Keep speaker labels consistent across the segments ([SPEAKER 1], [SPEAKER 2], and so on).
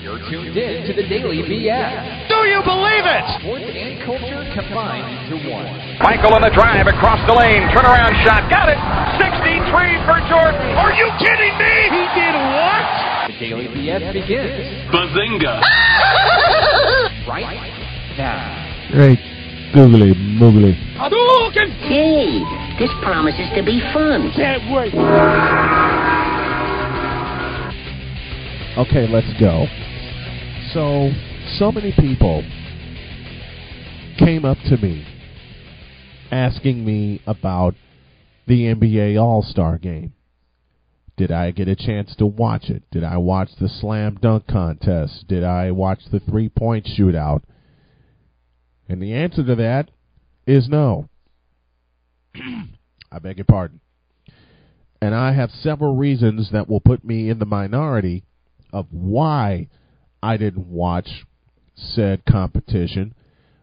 [SPEAKER 1] You're tuned in to the Daily BS.
[SPEAKER 2] Do you believe it?
[SPEAKER 1] Sports and culture combined into one.
[SPEAKER 2] Michael on the drive across the lane. Turnaround shot. Got it. 63 for Jordan. Are you kidding me? He did what?
[SPEAKER 1] The Daily BS begins.
[SPEAKER 3] Bazinga.
[SPEAKER 1] Right now.
[SPEAKER 4] Great. Googly moogly.
[SPEAKER 2] Hadouken!
[SPEAKER 5] Hey, this promises to be fun.
[SPEAKER 2] Can't wait.
[SPEAKER 4] Okay, let's go. So many people came up to me asking me about the NBA All-Star Game. Did I get a chance to watch it? Did I watch the slam dunk contest? Did I watch the three-point shootout? And the answer to that is no. I beg your pardon. And I have several reasons that will put me in the minority of why I didn't watch said competition.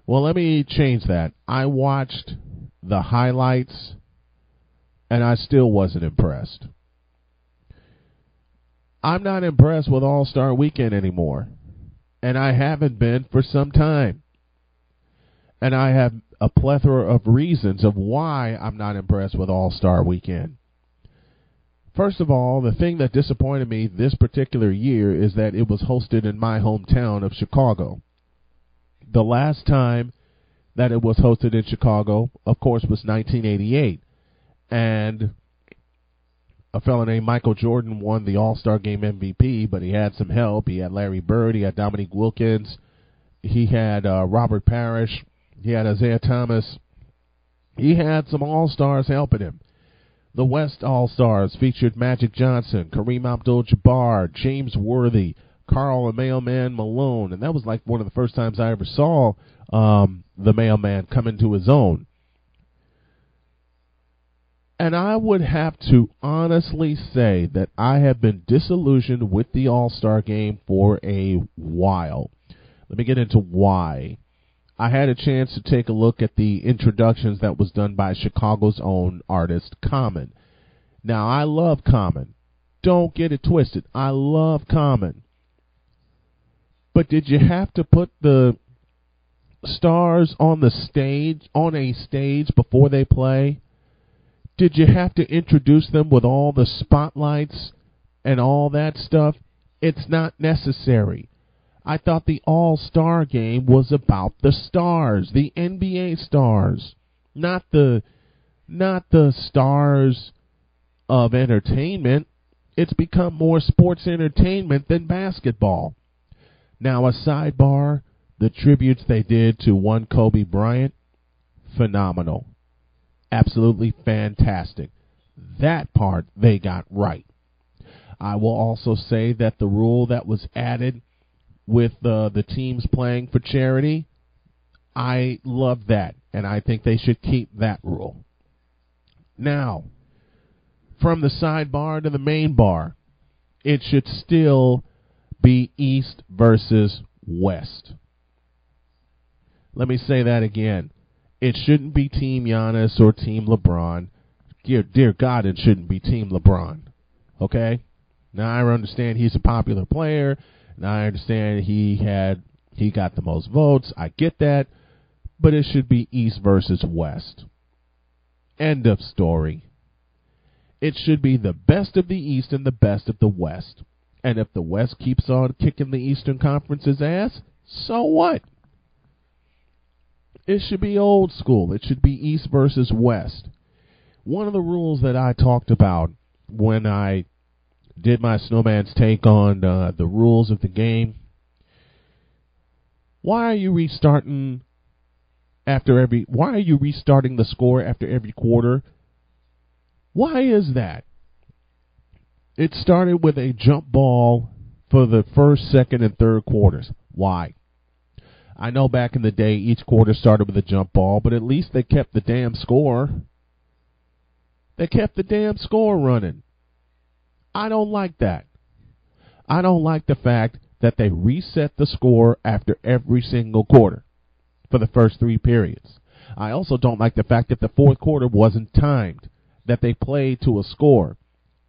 [SPEAKER 4] Well, let me change that. I watched the highlights, and I still wasn't impressed. I'm not impressed with All-Star Weekend anymore, and I haven't been for some time. And I have a plethora of reasons of why I'm not impressed with All-Star Weekend. First of all, the thing that disappointed me this particular year is that it was hosted in my hometown of Chicago. The last time that it was hosted in Chicago, of course, was 1988. And a fellow named Michael Jordan won the All-Star Game MVP, but he had some help. He had Larry Bird. He had Dominique Wilkins. He had Robert Parrish. He had Isaiah Thomas. He had some All-Stars helping him. The West All-Stars featured Magic Johnson, Kareem Abdul-Jabbar, James Worthy, Karl the Mailman Malone, and that was like one of the first times I ever saw the Mailman come into his own. And I would have to honestly say that I have been disillusioned with the All-Star Game for a while. Let me get into why. I had a chance to take a look at the introductions that was done by Chicago's own artist, Common. Now, I love Common. Don't get it twisted. I love Common. But did you have to put the stars on a stage before they play? Did you have to introduce them with all the spotlights and all that stuff? It's not necessary. I thought the All-Star Game was about the stars, the NBA stars, not the stars of entertainment. It's become more sports entertainment than basketball. Now, a sidebar, the tributes they did to one Kobe Bryant, phenomenal. Absolutely fantastic. That part they got right. I will also say that the rule that was added with the teams playing for charity, I love that, and I think they should keep that rule. Now, from the sidebar to the main bar, it should still be East versus West. Let me say that again. It shouldn't be Team Giannis or Team LeBron. Dear God, it shouldn't be Team LeBron. Okay? Now, I understand he's a popular player. Now, I understand he got the most votes. I get that. But it should be East versus West. End of story. It should be the best of the East and the best of the West. And if the West keeps on kicking the Eastern Conference's ass, so what? It should be old school. It should be East versus West. One of the rules that I talked about when I did my Snowman's take on the rules of the game. Why are you restarting the score after every quarter? Why is that? It started with a jump ball for the first, second, and third quarters. Why? I know back in the day each quarter started with a jump ball, but at least they kept the damn score. They kept the damn score running. I don't like that. I don't like the fact that they reset the score after every single quarter for the first three periods. I also don't like the fact that the fourth quarter wasn't timed, that they played to a score.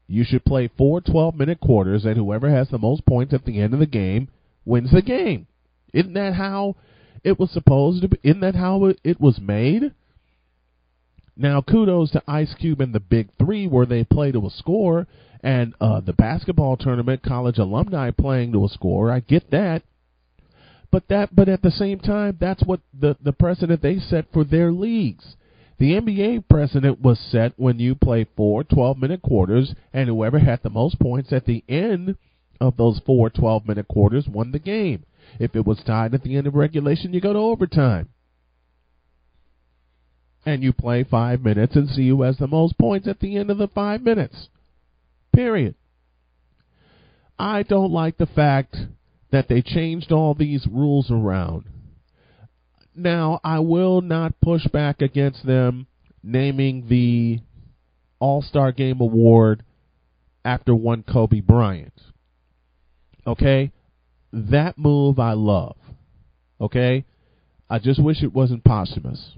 [SPEAKER 4] You should play 4 12-minute quarters, and whoever has the most points at the end of the game wins the game. Isn't that how it was supposed to be? Isn't that how it was made? Now, kudos to Ice Cube and the Big Three, where they play to a score, and the basketball tournament, college alumni playing to a score. I get that. But at the same time, that's what the precedent they set for their leagues. The NBA precedent was set when you play 4 12-minute quarters, and whoever had the most points at the end of those 4 12-minute quarters won the game. If it was tied at the end of regulation, you go to overtime. And you play 5 minutes and see who has the most points at the end of the 5 minutes. Period. I don't like the fact that they changed all these rules around. Now, I will not push back against them naming the All-Star Game Award after one Kobe Bryant. Okay? That move I love. Okay? I just wish it wasn't posthumous.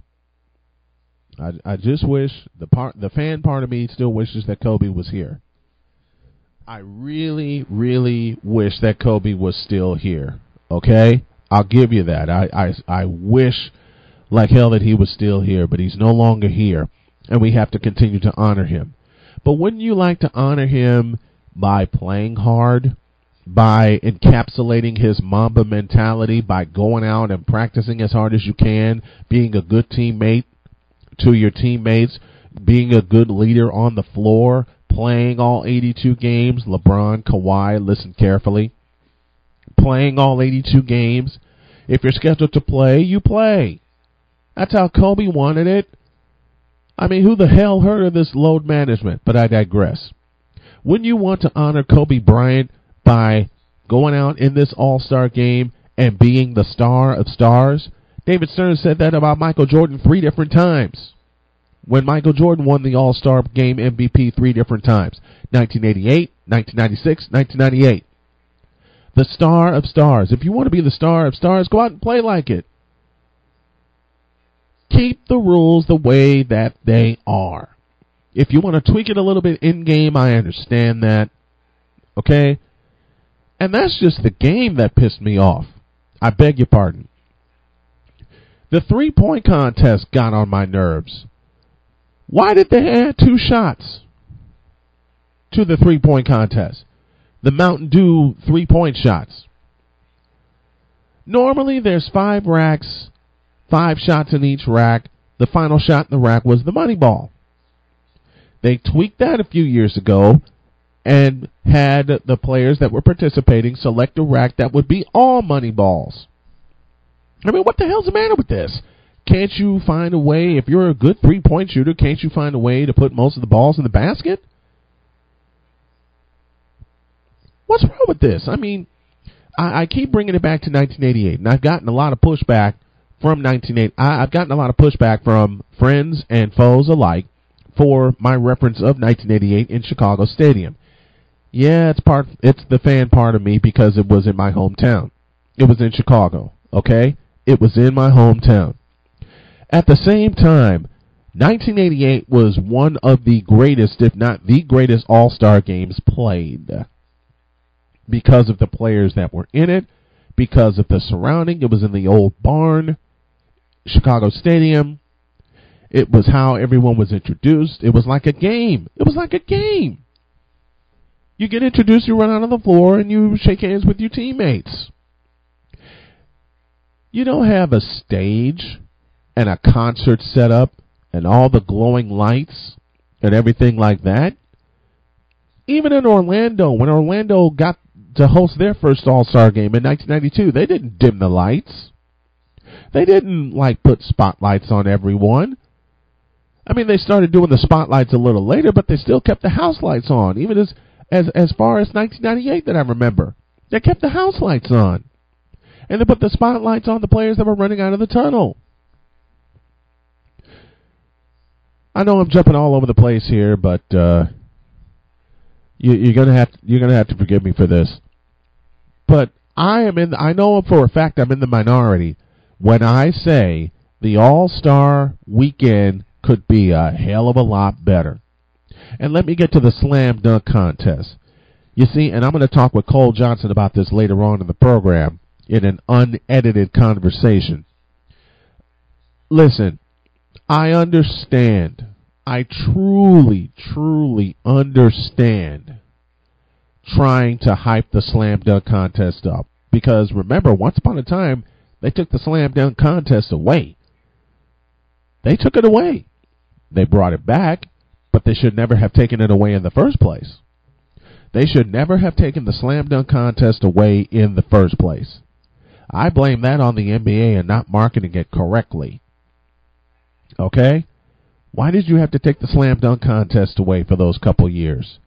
[SPEAKER 4] I just wish the fan part of me still wishes that Kobe was here. I really, really wish that Kobe was still here. Okay? I'll give you that. I wish like hell that he was still here, but he's no longer here, and we have to continue to honor him. But wouldn't you like to honor him by playing hard, by encapsulating his Mamba mentality, by going out and practicing as hard as you can, being a good teammate to your teammates, being a good leader on the floor, playing all 82 games? LeBron, Kawhi, listen carefully. Playing all 82 games. If you're scheduled to play, you play. That's how Kobe wanted it. I mean, who the hell heard of this load management? But I digress. Wouldn't you want to honor Kobe Bryant by going out in this all-star game and being the star of stars? David Stern said that about Michael Jordan 3 different times. When Michael Jordan won the all-star game MVP 3 different times. 1988, 1996, 1998. The star of stars. If you want to be the star of stars, go out and play like it. Keep the rules the way that they are. If you want to tweak it a little bit in-game, I understand that. Okay? And that's just the game that pissed me off. I beg your pardon. The three-point contest got on my nerves. Why did they add 2 shots to the three-point contest? The Mountain Dew three-point shots. Normally there's 5 racks, 5 shots in each rack. The final shot in the rack was the money ball. They tweaked that a few years ago and had the players that were participating select a rack that would be all money balls. I mean, what the hell's the matter with this? Can't you find a way, if you're a good three-point shooter, can't you find a way to put most of the balls in the basket? What's wrong with this? I mean, I keep bringing it back to 1988, and I've gotten a lot of pushback from 1988. I've gotten a lot of pushback from friends and foes alike for my reference of 1988 in Chicago Stadium. Yeah, it's the fan part of me because it was in my hometown. It was in Chicago, okay? It was in my hometown. At the same time, 1988 was one of the greatest, if not the greatest, all-star games played. Because of the players that were in it, because of the surrounding. It was in the old barn, Chicago Stadium. It was how everyone was introduced. It was like a game. It was like a game. You get introduced, you run out on the floor, and you shake hands with your teammates. You don't have a stage and a concert set up and all the glowing lights and everything like that. Even in Orlando, when Orlando got to host their first All-Star game in 1992, they didn't dim the lights. They didn't, put spotlights on everyone. I mean, they started doing the spotlights a little later, but they still kept the house lights on, even as far as 1998 that I remember. They kept the house lights on. And they put the spotlights on the players that were running out of the tunnel. I know I'm jumping all over the place here, but you're gonna have to forgive me for this. But I know for a fact I'm in the minority when I say the All-Star Weekend could be a hell of a lot better. And let me get to the slam dunk contest. You see, and I'm going to talk with Cole Johnson about this later on in the program. in an unedited conversation. Listen, I understand. I truly, truly understand trying to hype the slam dunk contest up. Because remember, once upon a time, they took the slam dunk contest away. They took it away. They brought it back, but they should never have taken it away in the first place. They should never have taken the slam dunk contest away in the first place. I blame that on the NBA and not marketing it correctly. Okay? Why did you have to take the slam dunk contest away for those couple years?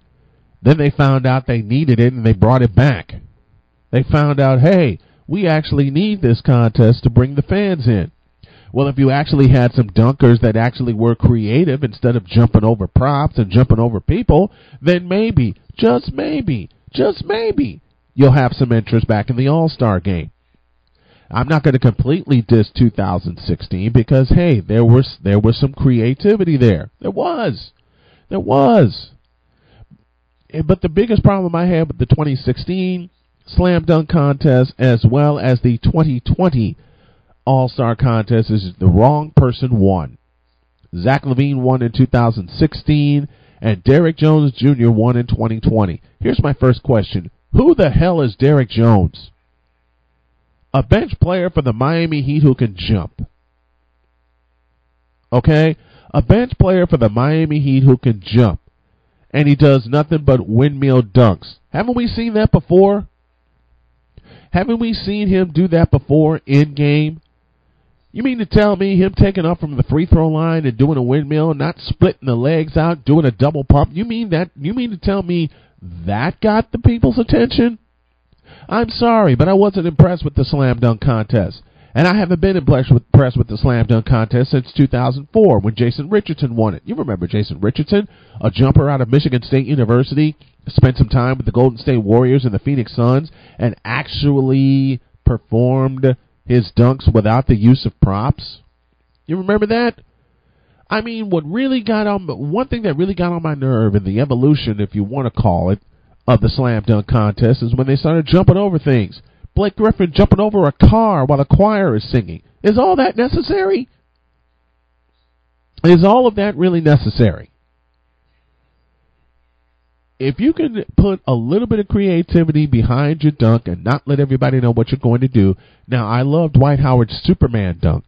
[SPEAKER 4] Then they found out they needed it and they brought it back. They found out, hey, we actually need this contest to bring the fans in. Well, if you actually had some dunkers that actually were creative instead of jumping over props and jumping over people, then maybe, just maybe, you'll have some interest back in the All-Star game. I'm not going to completely diss 2016 because, hey, there was some creativity there. There was. But the biggest problem I had with the 2016 Slam Dunk Contest as well as the 2020 All-Star Contest is the wrong person won. Zach LaVine won in 2016, and Derrick Jones Jr. won in 2020. Here's my first question. Who the hell is Derrick Jones? A bench player for the Miami Heat who can jump. Okay? A bench player for the Miami Heat who can jump. And he does nothing but windmill dunks. Haven't we seen that before? Haven't we seen him do that before in game? You mean to tell me him taking off from the free throw line and doing a windmill, not splitting the legs out, doing a double pump? You mean to tell me that got the people's attention? I'm sorry, but I wasn't impressed with the slam dunk contest. And I haven't been impressed with the slam dunk contest since 2004 when Jason Richardson won it. You remember Jason Richardson, a jumper out of Michigan State University, spent some time with the Golden State Warriors and the Phoenix Suns and actually performed his dunks without the use of props. You remember that? I mean, one thing that really got on my nerve in the evolution, if you want to call it, of the slam dunk contest is when they started jumping over things. Blake Griffin jumping over a car while a choir is singing. Is all that necessary? Is all of that really necessary? If you can put a little bit of creativity behind your dunk and not let everybody know what you're going to do. Now, I love Dwight Howard's Superman dunk.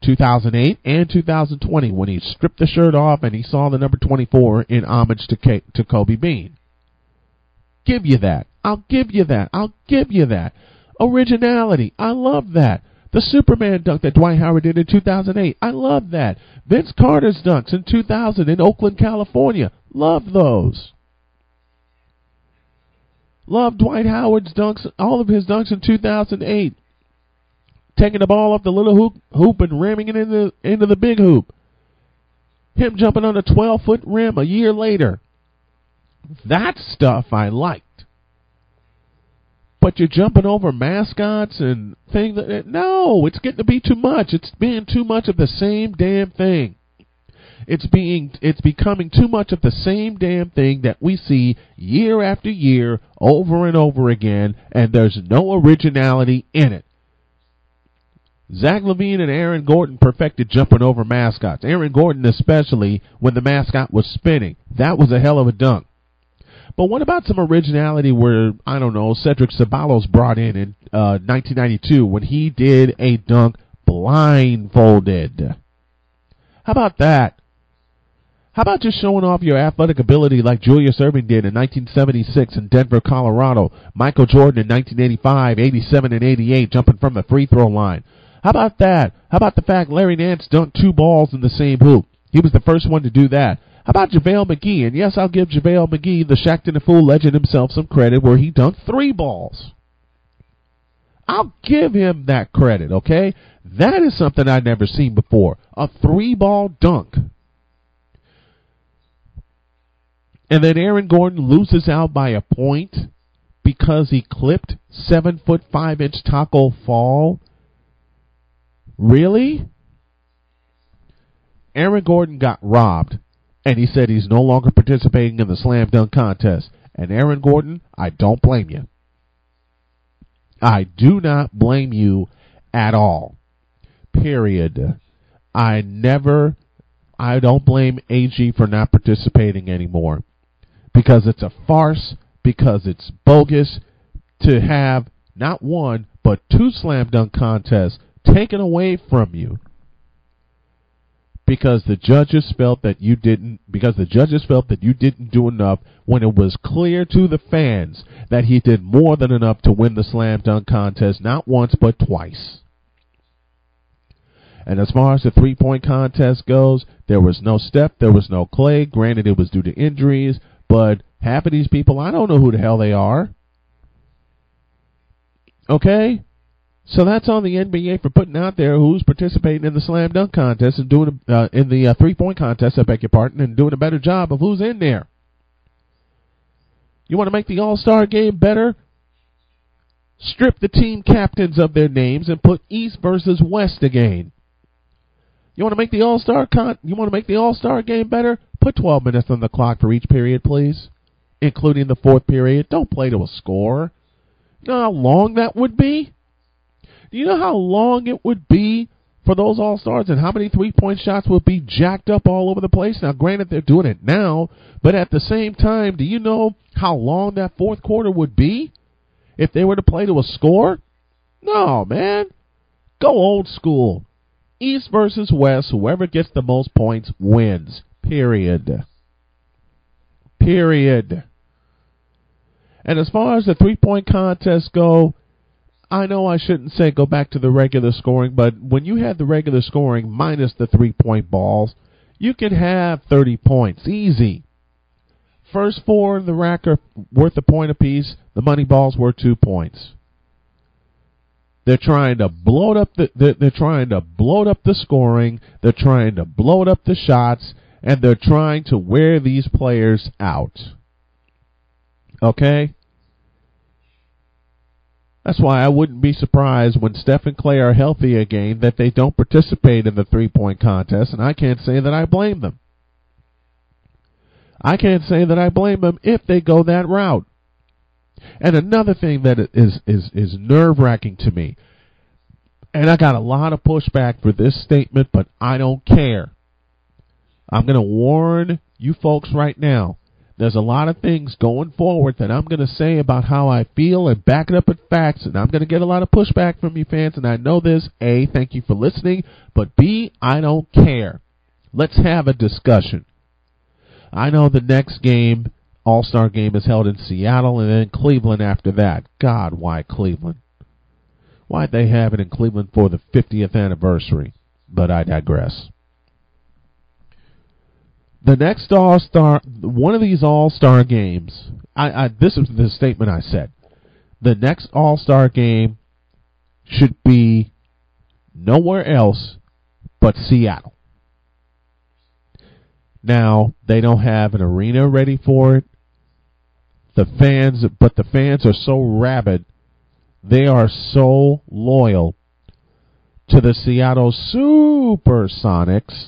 [SPEAKER 4] 2008 and 2020 when he stripped the shirt off and he saw the number 24 in homage to Kobe Bean. Give you that. I'll give you that. Originality. I love that. The Superman dunk that Dwight Howard did in 2008. I love that. Vince Carter's dunks in 2000 in Oakland, California. Love those. Love Dwight Howard's dunks, all of his dunks in 2008. Taking the ball off the little hoop and ramming it into the big hoop. Him jumping on a 12-foot rim a year later. That stuff I liked. But you're jumping over mascots and things. No, it's getting to be too much. It's being too much of the same damn thing. It's becoming too much of the same damn thing that we see year after year, over and over again, and there's no originality in it. Zach LaVine and Aaron Gordon perfected jumping over mascots. Aaron Gordon especially when the mascot was spinning. That was a hell of a dunk. But what about some originality where, I don't know, Cedric Ceballos brought in 1992 when he did a dunk blindfolded? How about that? How about just showing off your athletic ability like Julius Erving did in 1976 in Denver, Colorado, Michael Jordan in 1985, 87, and 88 jumping from the free throw line? How about that? How about the fact Larry Nance dunked 2 balls in the same hoop? He was the first one to do that. How about JaVale McGee? And yes, I'll give JaVale McGee, the Shaqtin' a Fool legend himself, some credit where he dunked 3 balls. I'll give him that credit, okay? That is something I've never seen before. A 3-ball dunk. And then Aaron Gordon loses out by a point because he clipped 7-foot 5-inch Taco Fall. Really? Aaron Gordon got robbed. And he said he's no longer participating in the slam dunk contest. And Aaron Gordon, I don't blame you. I do not blame you at all. Period. I don't blame AG for not participating anymore. Because it's a farce, because it's bogus to have not one, but 2 slam dunk contests taken away from you. Because the judges felt that you didn't do enough when it was clear to the fans that he did more than enough to win the slam dunk contest, not once but twice. And as far as the 3-point contest goes, there was no Steph, there was no Clay. Granted, it was due to injuries, but half of these people, I don't know who the hell they are. Okay? So that's on the NBA for putting out there who's participating in the slam dunk contest and doing in the 3-point contest, I beg your pardon, and doing a better job of who's in there. You want to make the All-Star game better? Strip the team captains of their names and put East versus West again. You want to make the All-Star game better? Put 12 minutes on the clock for each period, please, including the 4th period. Don't play to a score. You know how long that would be? Do you know how long it would be for those All-Stars and how many 3-point shots would be jacked up all over the place? Now, granted, they're doing it now, but at the same time, do you know how long that 4th quarter would be if they were to play to a score? No, man. Go old school. East versus West, whoever gets the most points wins. Period. Period. And as far as the 3-point contests go, I know I shouldn't say go back to the regular scoring, but when you had the regular scoring minus the 3-point balls, you could have 30 points. Easy. First 4 in the rack are worth a point apiece. The money balls were 2 points. They're trying to blow up they're trying to blow up the scoring, they're trying to blow up the shots, and they're trying to wear these players out. Okay? That's why I wouldn't be surprised when Steph and Clay are healthy again that they don't participate in the 3-point contest, and I can't say that I blame them. I can't say that I blame them if they go that route. And another thing that is nerve-wracking to me, and I got a lot of pushback for this statement, but I don't care. I'm going to warn you folks right now. There's a lot of things going forward that I'm going to say about how I feel and back it up with facts, and I'm going to get a lot of pushback from you fans, and I know this. A, thank you for listening, but B, I don't care. Let's have a discussion. I know the next game, All-Star game, is held in Seattle and then Cleveland after that. God, why Cleveland? Why'd they have it in Cleveland for the 50th anniversary? But I digress. The next All-Star, one of these All-Star games, this is the statement I said. The next All-Star game should be nowhere else but Seattle. Now, they don't have an arena ready for it. The fans are so rabid. They are so loyal to the Seattle Supersonics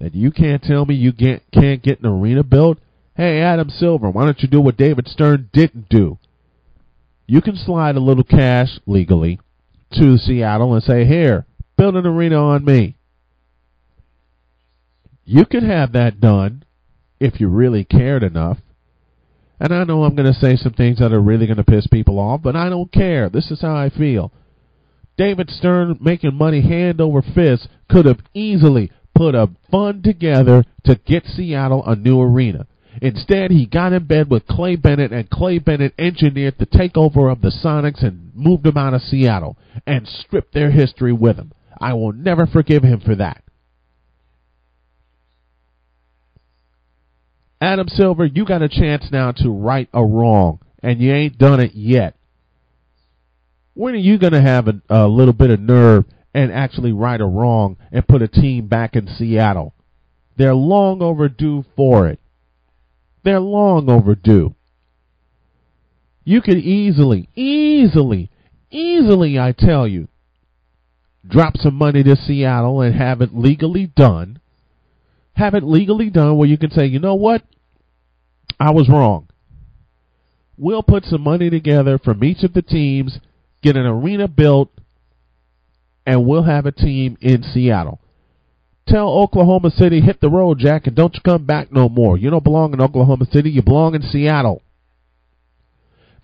[SPEAKER 4] that you can't tell me you can't get an arena built. Hey, Adam Silver, why don't you do what David Stern didn't do? You can slide a little cash legally to Seattle and say, here, build an arena on me. You could have that done if you really cared enough. And I know I'm going to say some things that are really going to piss people off, but I don't care. This is how I feel. David Stern, making money hand over fist, could have easily put a fund together to get Seattle a new arena. Instead, he got in bed with Clay Bennett, and Clay Bennett engineered the takeover of the Sonics and moved them out of Seattle and stripped their history with him. I will never forgive him for that. Adam Silver, you got a chance now to right a wrong, and you ain't done it yet. When are you going to have a little bit of nerve and actually right a wrong and put a team back in Seattle? They're long overdue for it. They're long overdue. You could easily, I tell you, drop some money to Seattle and have it legally done. Have it legally done where you can say, you know what? I was wrong. We'll put some money together from each of the teams, get an arena built, and we'll have a team in Seattle. Tell Oklahoma City, hit the road, Jack, and don't you come back no more. You don't belong in Oklahoma City. You belong in Seattle.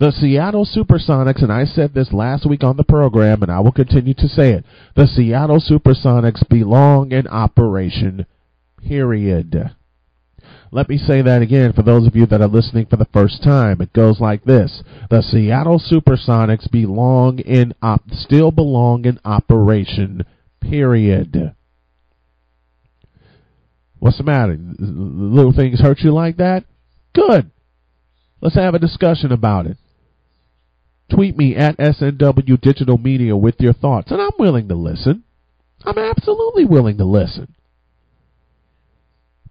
[SPEAKER 4] The Seattle Supersonics, and I said this last week on the program, and I will continue to say it, the Seattle Supersonics belong in operation, period. Let me say that again for those of you that are listening for the first time. It goes like this. The Seattle Supersonics still belong in operation, period. What's the matter? Little things hurt you like that? Good. Let's have a discussion about it. Tweet me at SNW Digital Media with your thoughts, and I'm willing to listen. I'm absolutely willing to listen.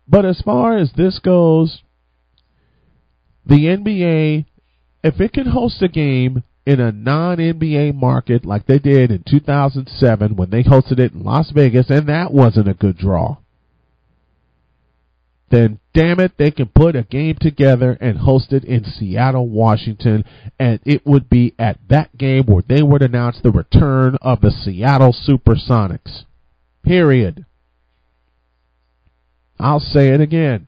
[SPEAKER 4] But as far as this goes, the NBA, if it can host a game in a non-NBA market like they did in 2007 when they hosted it in Las Vegas, and that wasn't a good draw, then damn it, they can put a game together and host it in Seattle, Washington, and it would be at that game where they would announce the return of the Seattle Supersonics. Period. I'll say it again.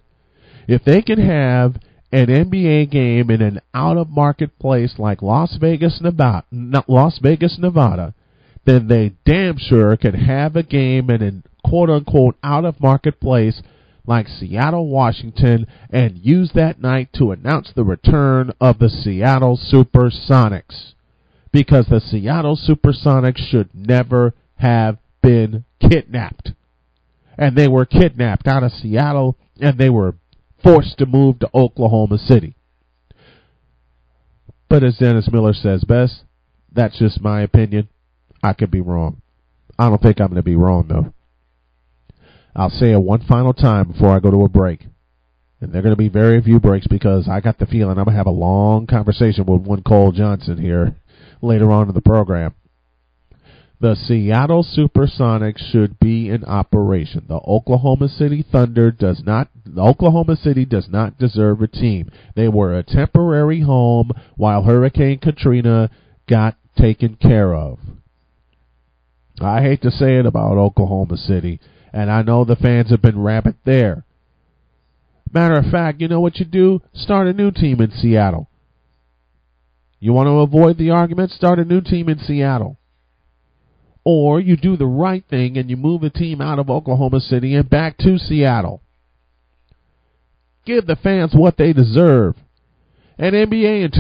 [SPEAKER 4] If they can have an NBA game in an out-of-market place like Las Vegas, Nevada, then they damn sure can have a game in a quote-unquote out-of-market place like Seattle, Washington, and use that night to announce the return of the Seattle Supersonics. Because the Seattle Supersonics should never have been kidnapped. And they were kidnapped out of Seattle, and they were forced to move to Oklahoma City. But as Dennis Miller says best, that's just my opinion. I could be wrong. I don't think I'm going to be wrong, though. I'll say it one final time before I go to a break. And there are going to be very few breaks because I got the feeling I'm going to have a long conversation with one Cole Johnson here later on in the program. The Seattle Supersonics should be in operation. The Oklahoma City does not deserve a team. They were a temporary home while Hurricane Katrina got taken care of. I hate to say it about Oklahoma City, and I know the fans have been rabid there. Matter of fact, you know what you do? Start a new team in Seattle. You want to avoid the argument? Start a new team in Seattle. Or you do the right thing and you move the team out of Oklahoma City and back to Seattle. Give the fans what they deserve. And NBA, in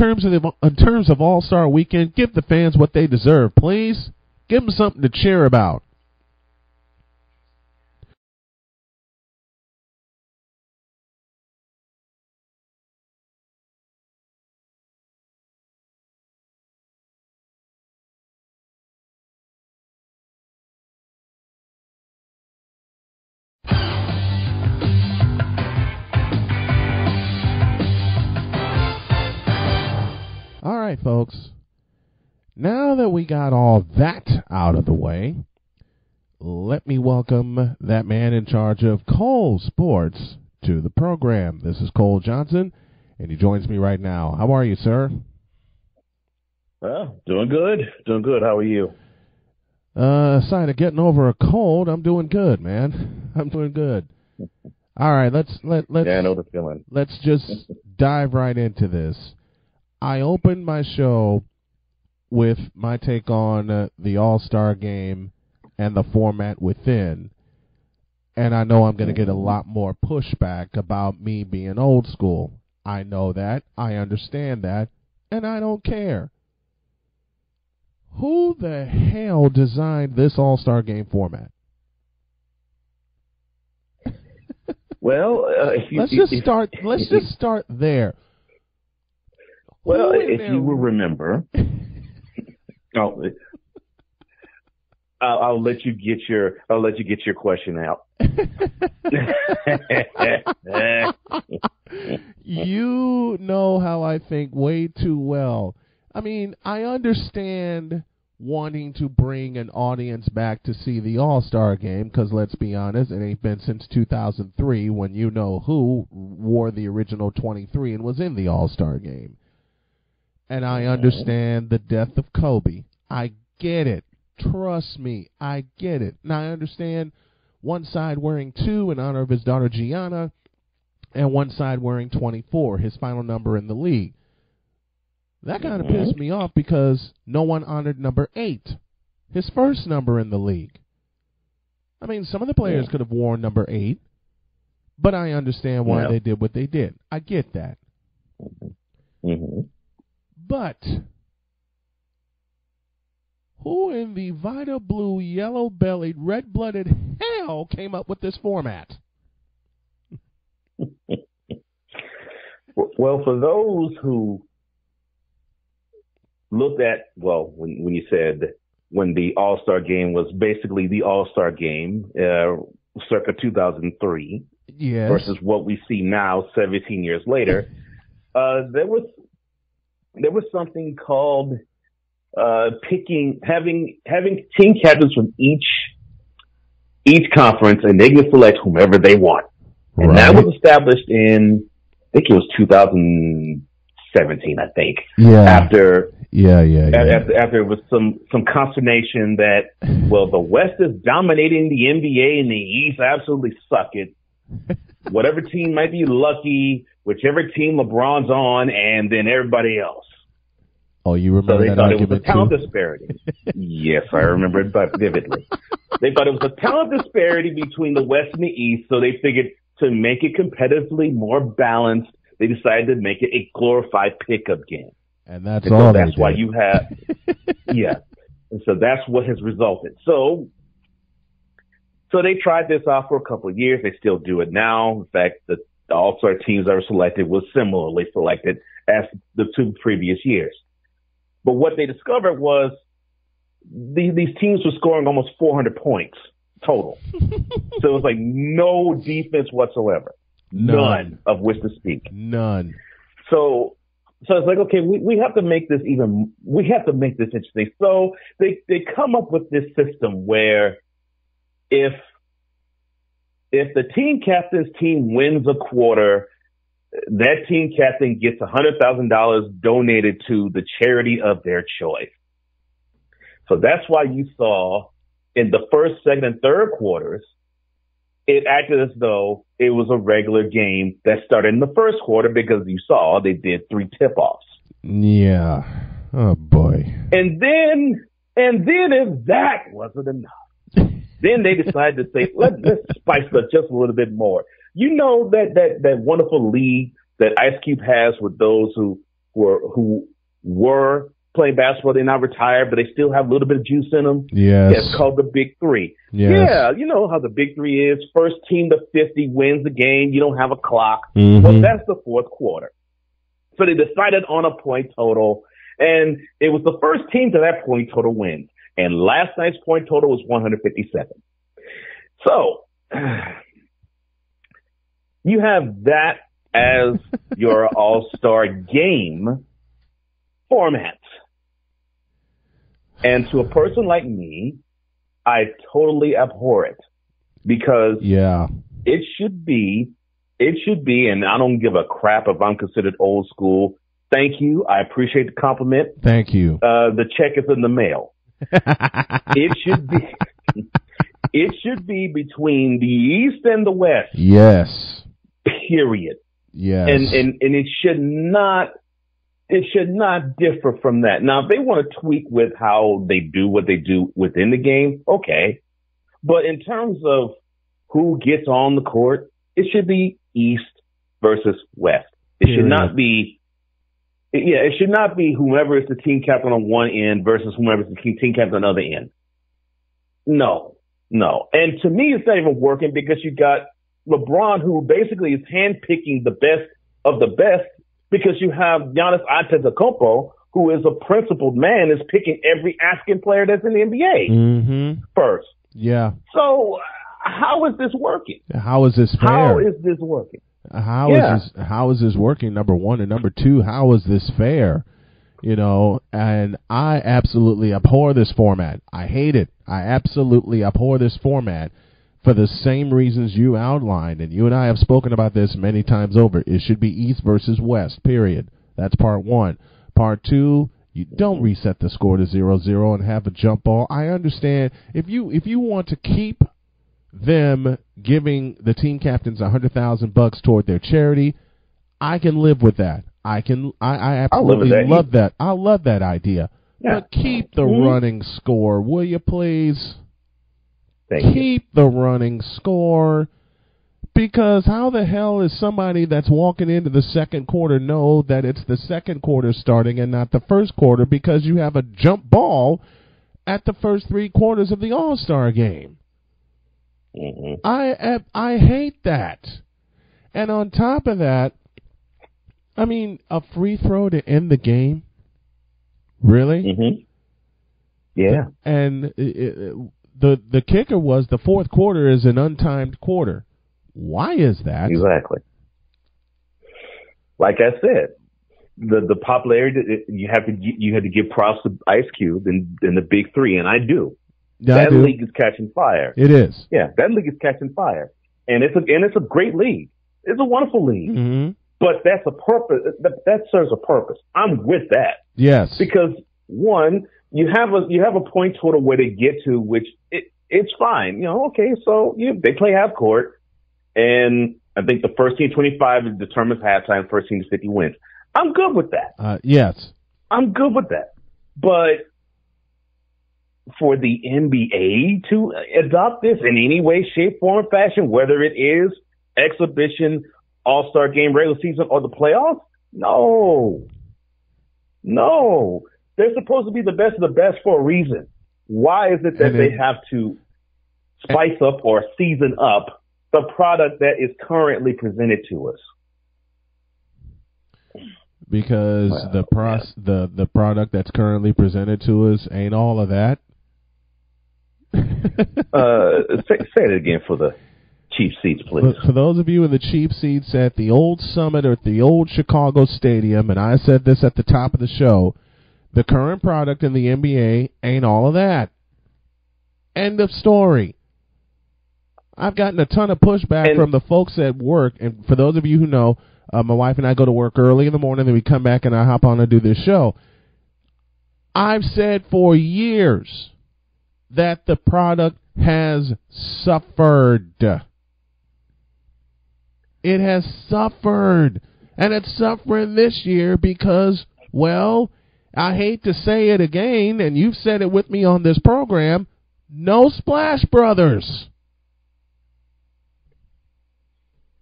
[SPEAKER 4] terms of All-Star Weekend, give the fans what they deserve, please. Give them something to cheer about. All right, folks. Now that we got all that out of the way, let me welcome that man in charge of Cole Sports to the program. This is Cole Johnson, and he joins me right now. How are you, sir?
[SPEAKER 3] Well, doing good. Doing good. How are you?
[SPEAKER 4] Aside of getting over a cold, I'm doing good, man. I'm doing good. All right, let's
[SPEAKER 3] Yeah, I know the feeling.
[SPEAKER 4] Let's just dive right into this. I opened my show with my take on the All-Star Game and the format within, and I know I'm going to get a lot more pushback about me being old school. I know that, I understand that, and I don't care. Who the hell designed this All-Star Game format?
[SPEAKER 3] Well,
[SPEAKER 4] let's just start there.
[SPEAKER 3] Well, if you will remember, I'll let you get your question out.
[SPEAKER 4] You know how I think way too well. I mean, I understand wanting to bring an audience back to see the All-Star Game, because let's be honest, it ain't been since 2003 when you know who wore the original 23 and was in the All-Star Game. And I understand the death of Kobe. I get it. Trust me, I get it. Now, I understand one side wearing 2 in honor of his daughter Gianna, and one side wearing 24, his final number in the league. That kind of pissed me off because no one honored number 8, his first number in the league. I mean, some of the players could have worn number 8, but I understand why they did what they did. I get that. But who in the Vita Blue, yellow-bellied, red-blooded hell came up with this format?
[SPEAKER 3] Well, for those who looked at, when you said when the All-Star game was basically the All-Star game, circa 2003, versus what we see now, 17 years later, there was something called having team captains from each conference, and they can select whomever they want. And that was established in, I think it was 2017, I think. After it was some consternation that, the West is dominating the NBA and the East absolutely suck it. Whatever team might be lucky, whichever team LeBron's on, and then everybody else.
[SPEAKER 4] Oh, you remember
[SPEAKER 3] so they
[SPEAKER 4] that
[SPEAKER 3] thought it was a talent
[SPEAKER 4] too?
[SPEAKER 3] disparity. Yes, I remember it vividly. They thought it was a talent disparity between the West and the East, so they figured to make it competitively more balanced, they decided to make it a glorified pickup game.
[SPEAKER 4] And that's all.
[SPEAKER 3] That's why you have, And so that's what has resulted. So they tried this out for a couple of years. They still do it now. In fact, the All-Star teams that were selected was similarly selected as the 2 previous years. But what they discovered was these teams were scoring almost 400 points total. So it was like no defense whatsoever. None of which to speak.
[SPEAKER 4] None.
[SPEAKER 3] So it's like, okay, we have to make this interesting. So they come up with this system where if the team captain's team wins a quarter, that team captain gets $100,000 donated to the charity of their choice. So that's why you saw in the first, second, and third quarters, it acted as though it was a regular game that started in the first quarter because you saw they did 3 tip-offs.
[SPEAKER 4] Yeah. Oh, boy.
[SPEAKER 3] And then if that wasn't enough, then they decided to say, let's spice it up just a little bit more. You know that wonderful league that Ice Cube has with those who were playing basketball, they're not retired, but they still have a little bit of juice in them?
[SPEAKER 4] Yes.
[SPEAKER 3] Yeah, it's called the Big Three.
[SPEAKER 4] Yes.
[SPEAKER 3] Yeah, you know how the Big Three is. First team to 50 wins the game. You don't have a clock.
[SPEAKER 4] Mm-hmm.
[SPEAKER 3] Well, that's the fourth quarter. So they decided on a point total, and it was the first team to that point total wins. And last night's point total was 157. So you have that as your all-star game format. And to a person like me, I totally abhor it because it should be, and I don't give a crap if I'm considered old school. Thank you. I appreciate the compliment.
[SPEAKER 4] Thank you.
[SPEAKER 3] The check is in the mail. It should be between the East and the West.
[SPEAKER 4] Yes.
[SPEAKER 3] Period.
[SPEAKER 4] Yes.
[SPEAKER 3] And it should not differ from that. Now, if they want to tweak with how they do what they do within the game, okay. But in terms of who gets on the court, it should be East versus West. It should not be whomever is the team captain on one end versus whomever is the team captain on the other end. No. And to me, it's not even working because you got LeBron, who basically is handpicking the best of the best, because you have Giannis Antetokounmpo, who is a principled man, is picking every African player that's in the NBA first.
[SPEAKER 4] Yeah.
[SPEAKER 3] So how is this working?
[SPEAKER 4] How is this fair?
[SPEAKER 3] How is this working?
[SPEAKER 4] How is this working, number one? And number two, how is this fair? You know, and I absolutely abhor this format. I hate it. I absolutely abhor this format for the same reasons you outlined. And you and I have spoken about this many times over. It should be East versus West, period. That's part one. Part two, You don't reset the score to 0-0 and have a jump ball. I understand if you want to keep them giving the team captains $100,000 toward their charity, I can live with that. I absolutely love that. I love that idea. Yeah. But keep the running score, will you please? Keep the running score. Because how the hell is somebody that's walking into the second quarter know that it's the second quarter starting and not the first quarter because you have a jump ball at the first 3 quarters of the All-Star game? Mm-hmm. I hate that. And on top of that, I mean, a free throw to end the game? Really?
[SPEAKER 3] Mm-hmm. Yeah.
[SPEAKER 4] And the kicker was the fourth quarter is an untimed quarter. Why is that?
[SPEAKER 3] Exactly. Like I said, the popularity, you had to give props to Ice Cube in the Big Three, and I do.
[SPEAKER 4] Yeah,
[SPEAKER 3] that league is catching fire.
[SPEAKER 4] It is.
[SPEAKER 3] Yeah, that league is catching fire, and it's a great league. It's a wonderful league.
[SPEAKER 4] Mm-hmm.
[SPEAKER 3] But that's a purpose. That serves a purpose. I'm with that.
[SPEAKER 4] Yes.
[SPEAKER 3] Because one, you have a point total where they get to, which it's fine. You know, okay, so they play half court, and I think the first team 25 determines halftime. First team to 50 wins. I'm good with that.
[SPEAKER 4] Yes.
[SPEAKER 3] I'm good with that. But for the NBA to adopt this in any way, shape, form, fashion, whether it is exhibition, All-Star game, regular season, or the playoffs? No. They're supposed to be the best of the best for a reason. Why is it that they have to spice up or season up the product that is currently presented to us?
[SPEAKER 4] Because the product that's currently presented to us ain't all of that.
[SPEAKER 3] Say it again for the cheap seats, please.
[SPEAKER 4] For those of you in the cheap seats at the old Summit or at the old Chicago Stadium, and I said this at the top of the show, the current product in the NBA ain't all of that. End of story. I've gotten a ton of pushback from the folks at work, and for those of you who know, my wife and I go to work early in the morning, then we come back and I hop on and do this show. I've said for years that the product has suffered. It has suffered. And it's suffering this year because, well, I hate to say it again, and you've said it with me on this program, no Splash Brothers.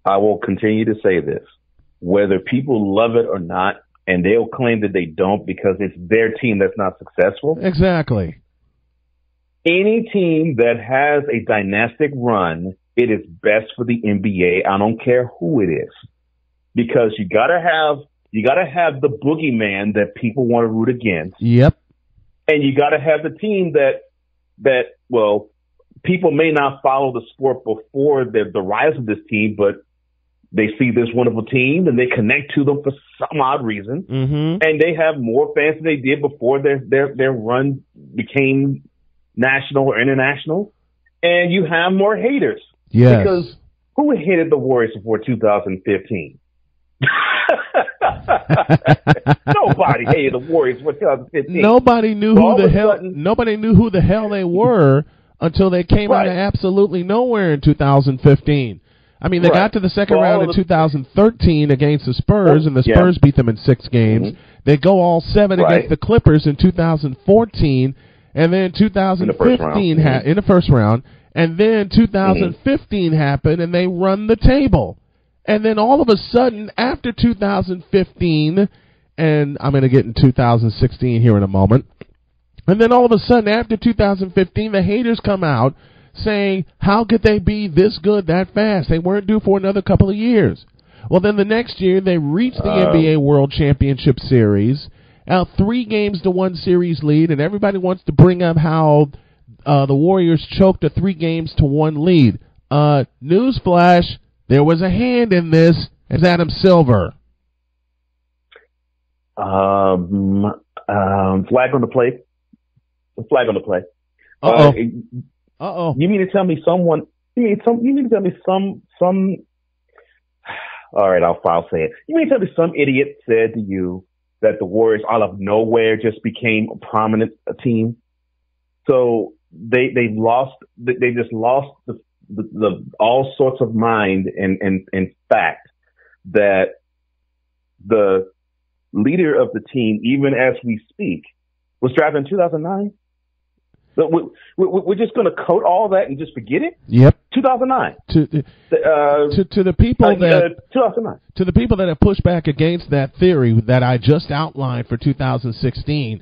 [SPEAKER 3] I will continue to say this. Whether people love it or not, and they'll claim that they don't because it's their team that's not successful.
[SPEAKER 4] Exactly.
[SPEAKER 3] Any team that has a dynastic run, it is best for the NBA. I don't care who it is, because you gotta have the boogeyman that people want to root against.
[SPEAKER 4] Yep.
[SPEAKER 3] And you gotta have the team that well, people may not follow the sport before the rise of this team, but they see this wonderful team and they connect to them for some odd reason, and they have more fans than they did before their run became national or international, and you have more haters.
[SPEAKER 4] Yes.
[SPEAKER 3] Because who hated the Warriors before 2015? Nobody hated the Warriors before 2015.
[SPEAKER 4] Nobody knew who the hell they were until they came out of absolutely nowhere in 2015. I mean, they got to the second round in 2013 against the Spurs, and the Spurs beat them in 6 games. They go all 7 against the Clippers in 2014, and then 2015 in the first round, and then 2015 happened, and they run the table. And then all of a sudden, after 2015, and I'm going to get in 2016 here in a moment, and then all of a sudden, after 2015, the haters come out saying, how could they be this good that fast? They weren't due for another couple of years. Well, then the next year, they reached the NBA World Championship Series, out 3-1 series lead, and everybody wants to bring up how the Warriors choked a 3-1 lead. Newsflash, there was a hand in this. It's Adam Silver.
[SPEAKER 3] Flag on the play. Flag on the play.
[SPEAKER 4] Uh-oh.
[SPEAKER 3] You mean to tell me someone? You mean to tell me some? All right, I'll say it. You mean to tell me some idiot said to you, that the Warriors out of nowhere just became a prominent team. So they just lost the all sorts of mind and fact that the leader of the team, even as we speak, was drafted in 2009. So we're just going to coat all that and just forget it.
[SPEAKER 4] Yep.
[SPEAKER 3] 2009.
[SPEAKER 4] To the people that
[SPEAKER 3] 2009.
[SPEAKER 4] To the people that have pushed back against that theory that I just outlined for 2016,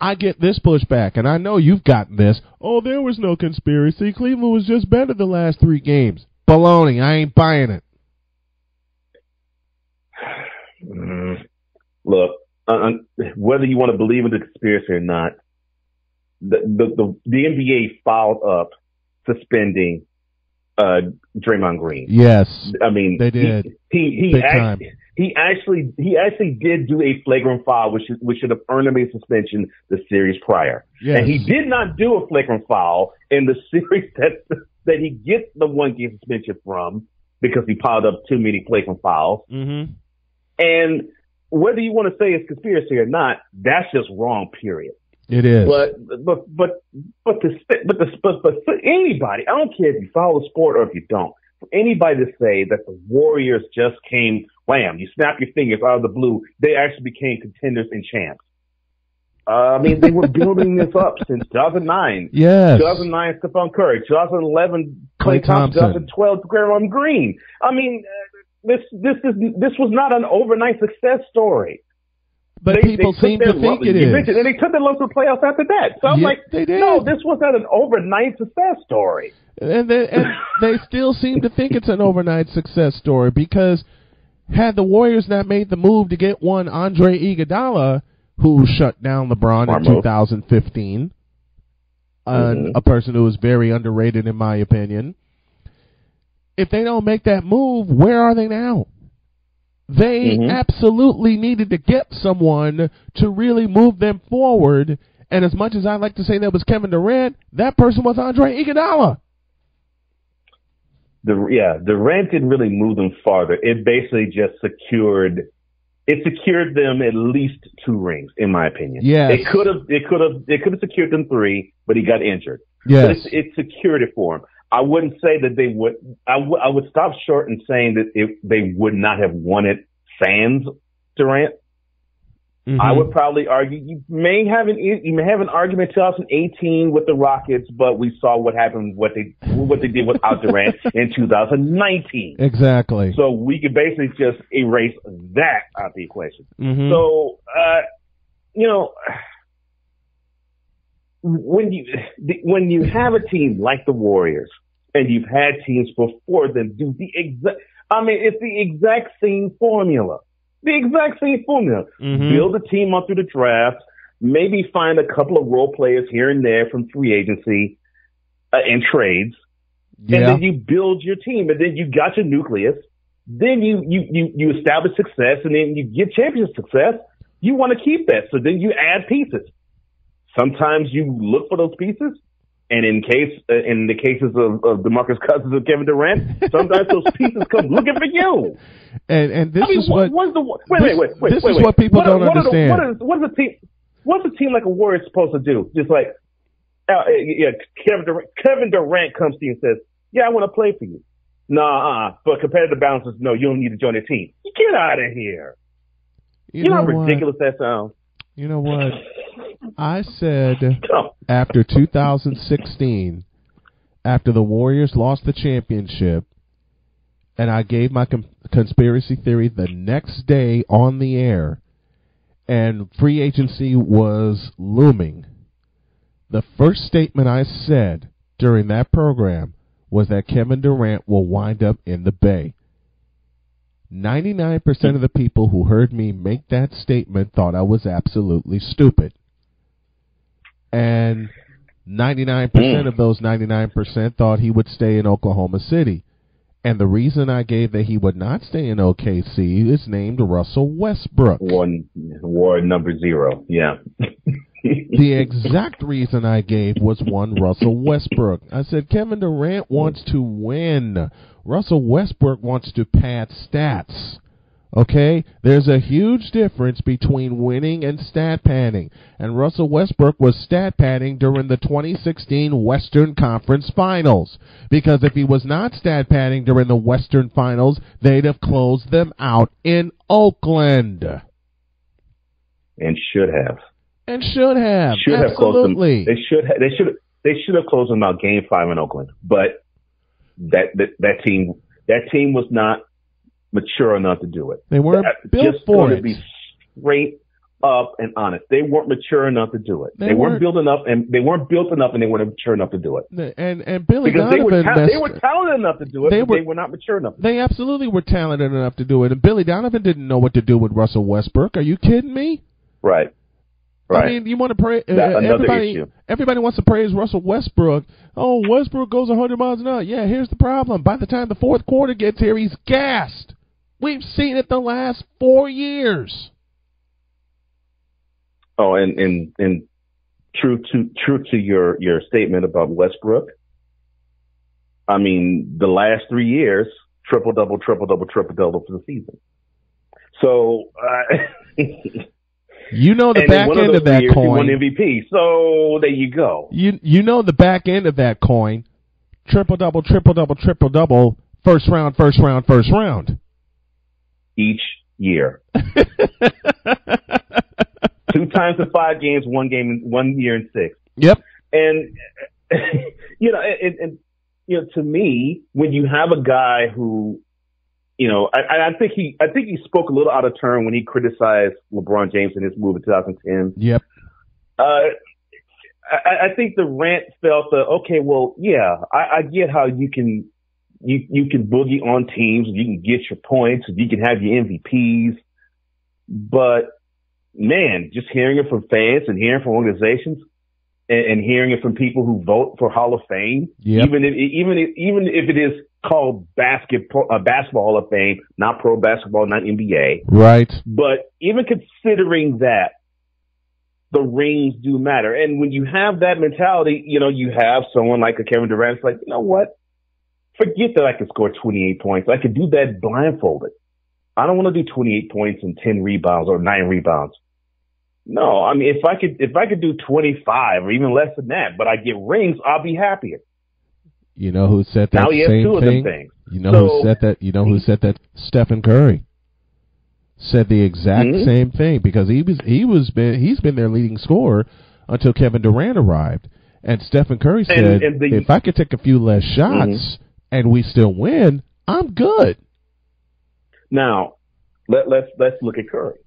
[SPEAKER 4] I get this pushback, and I know you've gotten this. Oh, there was no conspiracy. Cleveland was just better the last 3 games. Baloney. I ain't buying it.
[SPEAKER 3] Look, whether you want to believe in the conspiracy or not, the NBA fouled up suspending Draymond Green.
[SPEAKER 4] Yes,
[SPEAKER 3] I mean
[SPEAKER 4] they did.
[SPEAKER 3] He actually did do a flagrant foul, which should have earned him a suspension the series prior.
[SPEAKER 4] Yes.
[SPEAKER 3] And he did not do a flagrant foul in the series that he gets the 1-game suspension from because he piled up too many flagrant fouls.
[SPEAKER 4] Mm-hmm.
[SPEAKER 3] And whether you want to say it's conspiracy or not, that's just wrong. Period.
[SPEAKER 4] It is.
[SPEAKER 3] But for anybody, I don't care if you follow the sport or if you don't, for anybody to say that the Warriors just came, wham, you snap your fingers out of the blue, they actually became contenders and champs. I mean, they were building this up since 2009.
[SPEAKER 4] Yes.
[SPEAKER 3] 2009, Stephon Curry. 2011, Klay Thompson. 2012, Draymond Green. I mean, this was not an overnight success story.
[SPEAKER 4] But people seem to think it is.
[SPEAKER 3] And they took the lumps to the playoffs after that. So I'm like, no, this was not an overnight success story.
[SPEAKER 4] And they still seem to think it's an overnight success story because had the Warriors not made the move to get one Andre Iguodala, who shut down LeBron in 2015, a person who was very underrated in my opinion, if they don't make that move, where are they now? They absolutely needed to get someone to really move them forward. And as much as I like to say that was Kevin Durant, that person was Andre Iguodala.
[SPEAKER 3] Durant didn't really move them farther. It basically just secured them at least 2 rings, in my opinion.
[SPEAKER 4] Yes.
[SPEAKER 3] It could have secured them 3, but he got injured.
[SPEAKER 4] Yes.
[SPEAKER 3] But it secured it for him. I wouldn't say that they would. I would stop short in saying that they would not have wanted sans Durant. I would probably argue you may have an argument 2018 with the Rockets, but we saw what happened, what they did without Durant in 2019.
[SPEAKER 4] Exactly.
[SPEAKER 3] So we could basically just erase that out of the equation. So when you have a team like the Warriors, and you've had teams before them do it's the exact same formula. Build a team up through the draft, maybe find a couple of role players here and there from free agency and trades, and then you build your team, and then you got your nucleus. Then you establish success, and then you get championship success. You want to keep that, so then you add pieces. Sometimes you look for those pieces, and in the cases of DeMarcus Cousins and Kevin Durant, sometimes those pieces come looking for you.
[SPEAKER 4] And this is what people don't understand.
[SPEAKER 3] What's a team like a Warriors supposed to do? Just like Kevin Durant comes to you and says, "Yeah, I want to play for you." But competitive balances, no, you don't need to join the team. Get out of here. You know how ridiculous that sounds.
[SPEAKER 4] You know what? I said after 2016, after the Warriors lost the championship, and I gave my conspiracy theory the next day on the air, and free agency was looming, the first statement I said during that program was that Kevin Durant will wind up in the Bay. 99% of the people who heard me make that statement thought I was absolutely stupid. And 99% of those 99% thought he would stay in Oklahoma City. And the reason I gave that he would not stay in OKC is named Russell Westbrook.
[SPEAKER 3] War number 0, yeah.
[SPEAKER 4] The exact reason I gave was one Russell Westbrook. I said Kevin Durant wants to win. Russell Westbrook wants to pad stats. Okay? There's a huge difference between winning and stat padding. And Russell Westbrook was stat padding during the 2016 Western Conference Finals. Because if he was not stat padding during the Western Finals, they'd have closed them out in Oakland.
[SPEAKER 3] And should have.
[SPEAKER 4] And should have.
[SPEAKER 3] Should have closed them.
[SPEAKER 4] Absolutely.
[SPEAKER 3] They should have closed them out Game 5 in Oakland. But that team was not mature enough to do it.
[SPEAKER 4] They weren't built
[SPEAKER 3] just
[SPEAKER 4] for it.
[SPEAKER 3] To be straight up and honest, they weren't mature enough to do it. They weren't built enough, and they weren't mature enough to do it.
[SPEAKER 4] And Billy
[SPEAKER 3] because
[SPEAKER 4] Donovan,
[SPEAKER 3] they were talented enough to do it, but they were not mature enough.
[SPEAKER 4] They absolutely were talented enough to do it. And Billy Donovan didn't know what to do with Russell Westbrook. Are you kidding me?
[SPEAKER 3] Right.
[SPEAKER 4] I mean, you want to praise everybody wants to praise Russell Westbrook. Oh, Westbrook goes 100 miles an hour. Yeah, here's the problem. By the time the fourth quarter gets here, he's gassed. We've seen it the last 4 years.
[SPEAKER 3] Oh, and true to your statement about Westbrook. I mean, the last 3 years, triple double for the season. So.
[SPEAKER 4] You know the back end of that coin.
[SPEAKER 3] He won MVP, so there you go.
[SPEAKER 4] You know the back end of that coin. Triple double, first round.
[SPEAKER 3] Each year. 2 times in 5 games, 1 game, 1 year in 6.
[SPEAKER 4] Yep.
[SPEAKER 3] And to me, when you have a guy who, I think he spoke a little out of turn when he criticized LeBron James in his move in 2010.
[SPEAKER 4] Yep.
[SPEAKER 3] I think the rant felt okay. Well, yeah, I get how you can boogie on teams, you can get your points, you can have your MVPs, but man, just hearing it from fans and hearing from organizations and hearing it from people who vote for Hall of Fame,
[SPEAKER 4] yep.
[SPEAKER 3] even if it is called basketball Hall of Fame, not pro basketball, not NBA.
[SPEAKER 4] Right.
[SPEAKER 3] But even considering that, the rings do matter. And when you have that mentality, you have someone like a Kevin Durant. It's like, you know what? Forget that I could score 28 points. I could do that blindfolded. I don't want to do 28 points and 10 rebounds or 9 rebounds. No, I mean, if I could do 25 or even less than that, but I get rings, I'll be happier.
[SPEAKER 4] You know who said that
[SPEAKER 3] now he has
[SPEAKER 4] same
[SPEAKER 3] 2 of
[SPEAKER 4] thing?
[SPEAKER 3] them things.
[SPEAKER 4] You know who said that? You know who said that? Stephen Curry said the exact same thing because he's been their leading scorer until Kevin Durant arrived, and Stephen Curry said, if I could take a few less shots and we still win, I'm good.
[SPEAKER 3] Now, let's look at Curry.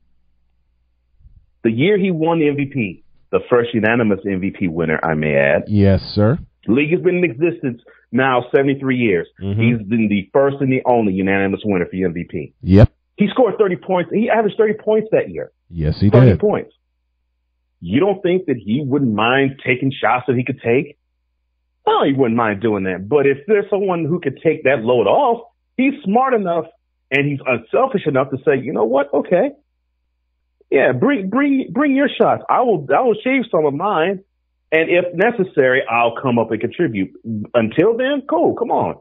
[SPEAKER 3] The year he won the MVP, the first unanimous MVP winner, I may add.
[SPEAKER 4] Yes, sir.
[SPEAKER 3] The league has been in existence now 73 years. He's been the first and the only unanimous winner for the MVP.
[SPEAKER 4] Yep.
[SPEAKER 3] He scored 30 points. He averaged 30 points that year.
[SPEAKER 4] Yes, he
[SPEAKER 3] 30
[SPEAKER 4] did.
[SPEAKER 3] points. You don't think that he wouldn't mind taking shots that he could take? No, he wouldn't mind doing that. But if there's someone who could take that load off, he's smart enough and he's unselfish enough to say, you know what? Okay. Yeah, bring your shots. I will shave some of mine. And if necessary, I'll come up and contribute. Until then, cool, come on.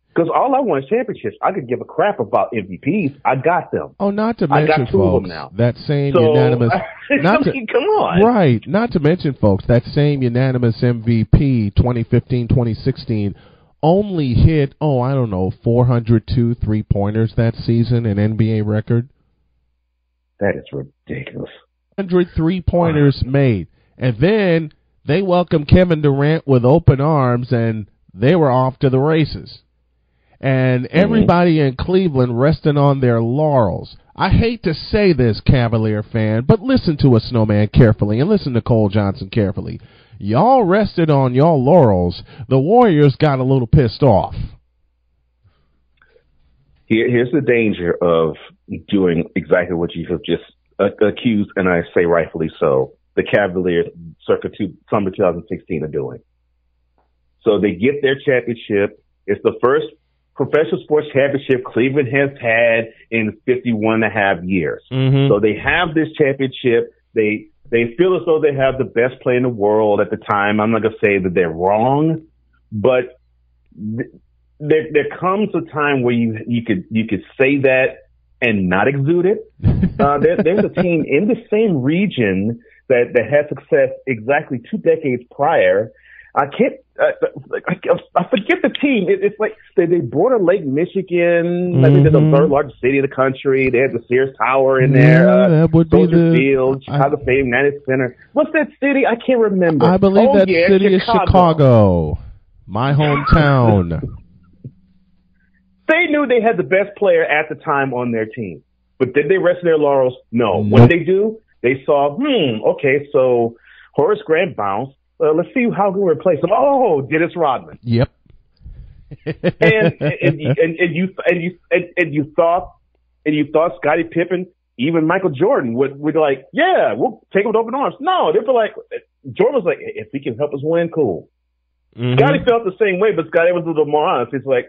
[SPEAKER 3] Because all I want is championships. I could give a crap about MVPs. I got them.
[SPEAKER 4] Oh, not to mention,
[SPEAKER 3] I got 2
[SPEAKER 4] folks,
[SPEAKER 3] of them now.
[SPEAKER 4] that same unanimous...
[SPEAKER 3] come on.
[SPEAKER 4] Right. Not to mention, folks, that same unanimous MVP 2015-2016 only hit, 402 3-pointers that season, an NBA record.
[SPEAKER 3] That is ridiculous.
[SPEAKER 4] 100 3-pointers made. And then they welcomed Kevin Durant with open arms, and they were off to the races. And everybody in Cleveland resting on their laurels. I hate to say this, Cavalier fan, but listen to a Snowman carefully and listen to Cole Johnson carefully. Y'all rested on y'all laurels. The Warriors got a little pissed off.
[SPEAKER 3] Here's the danger of doing exactly what you have just accused, and I say rightfully so, the Cavaliers circa summer 2016 are doing. So they get their championship. It's the first professional sports championship Cleveland has had in 51 and a half years. So they have this championship. They feel as though they have the best player in the world at the time. I'm not going to say that they're wrong, but there comes a time where you could say that and not exude it. There's a team in the same region that had success exactly 2 decades prior. I forget the team. It's like they border Lake Michigan. I think they're the third largest city in the country. They had the Sears Tower in there.
[SPEAKER 4] That would
[SPEAKER 3] Soldier
[SPEAKER 4] be
[SPEAKER 3] Field, Chicago Stadium, United Center. What's that city? I can't remember.
[SPEAKER 4] I believe that city is Chicago, my hometown.
[SPEAKER 3] They knew they had the best player at the time on their team. But did they rest their laurels? No. What did they do? They saw, okay, so Horace Grant bounced. Let's see how we replace him. Oh, Dennis Rodman.
[SPEAKER 4] Yep.
[SPEAKER 3] and you thought Scottie Pippen, even Michael Jordan would like, yeah, we'll take him with open arms. No, they were like, Jordan was like, if he can help us win, cool. Scottie felt the same way, but Scottie was a little more honest. He's like,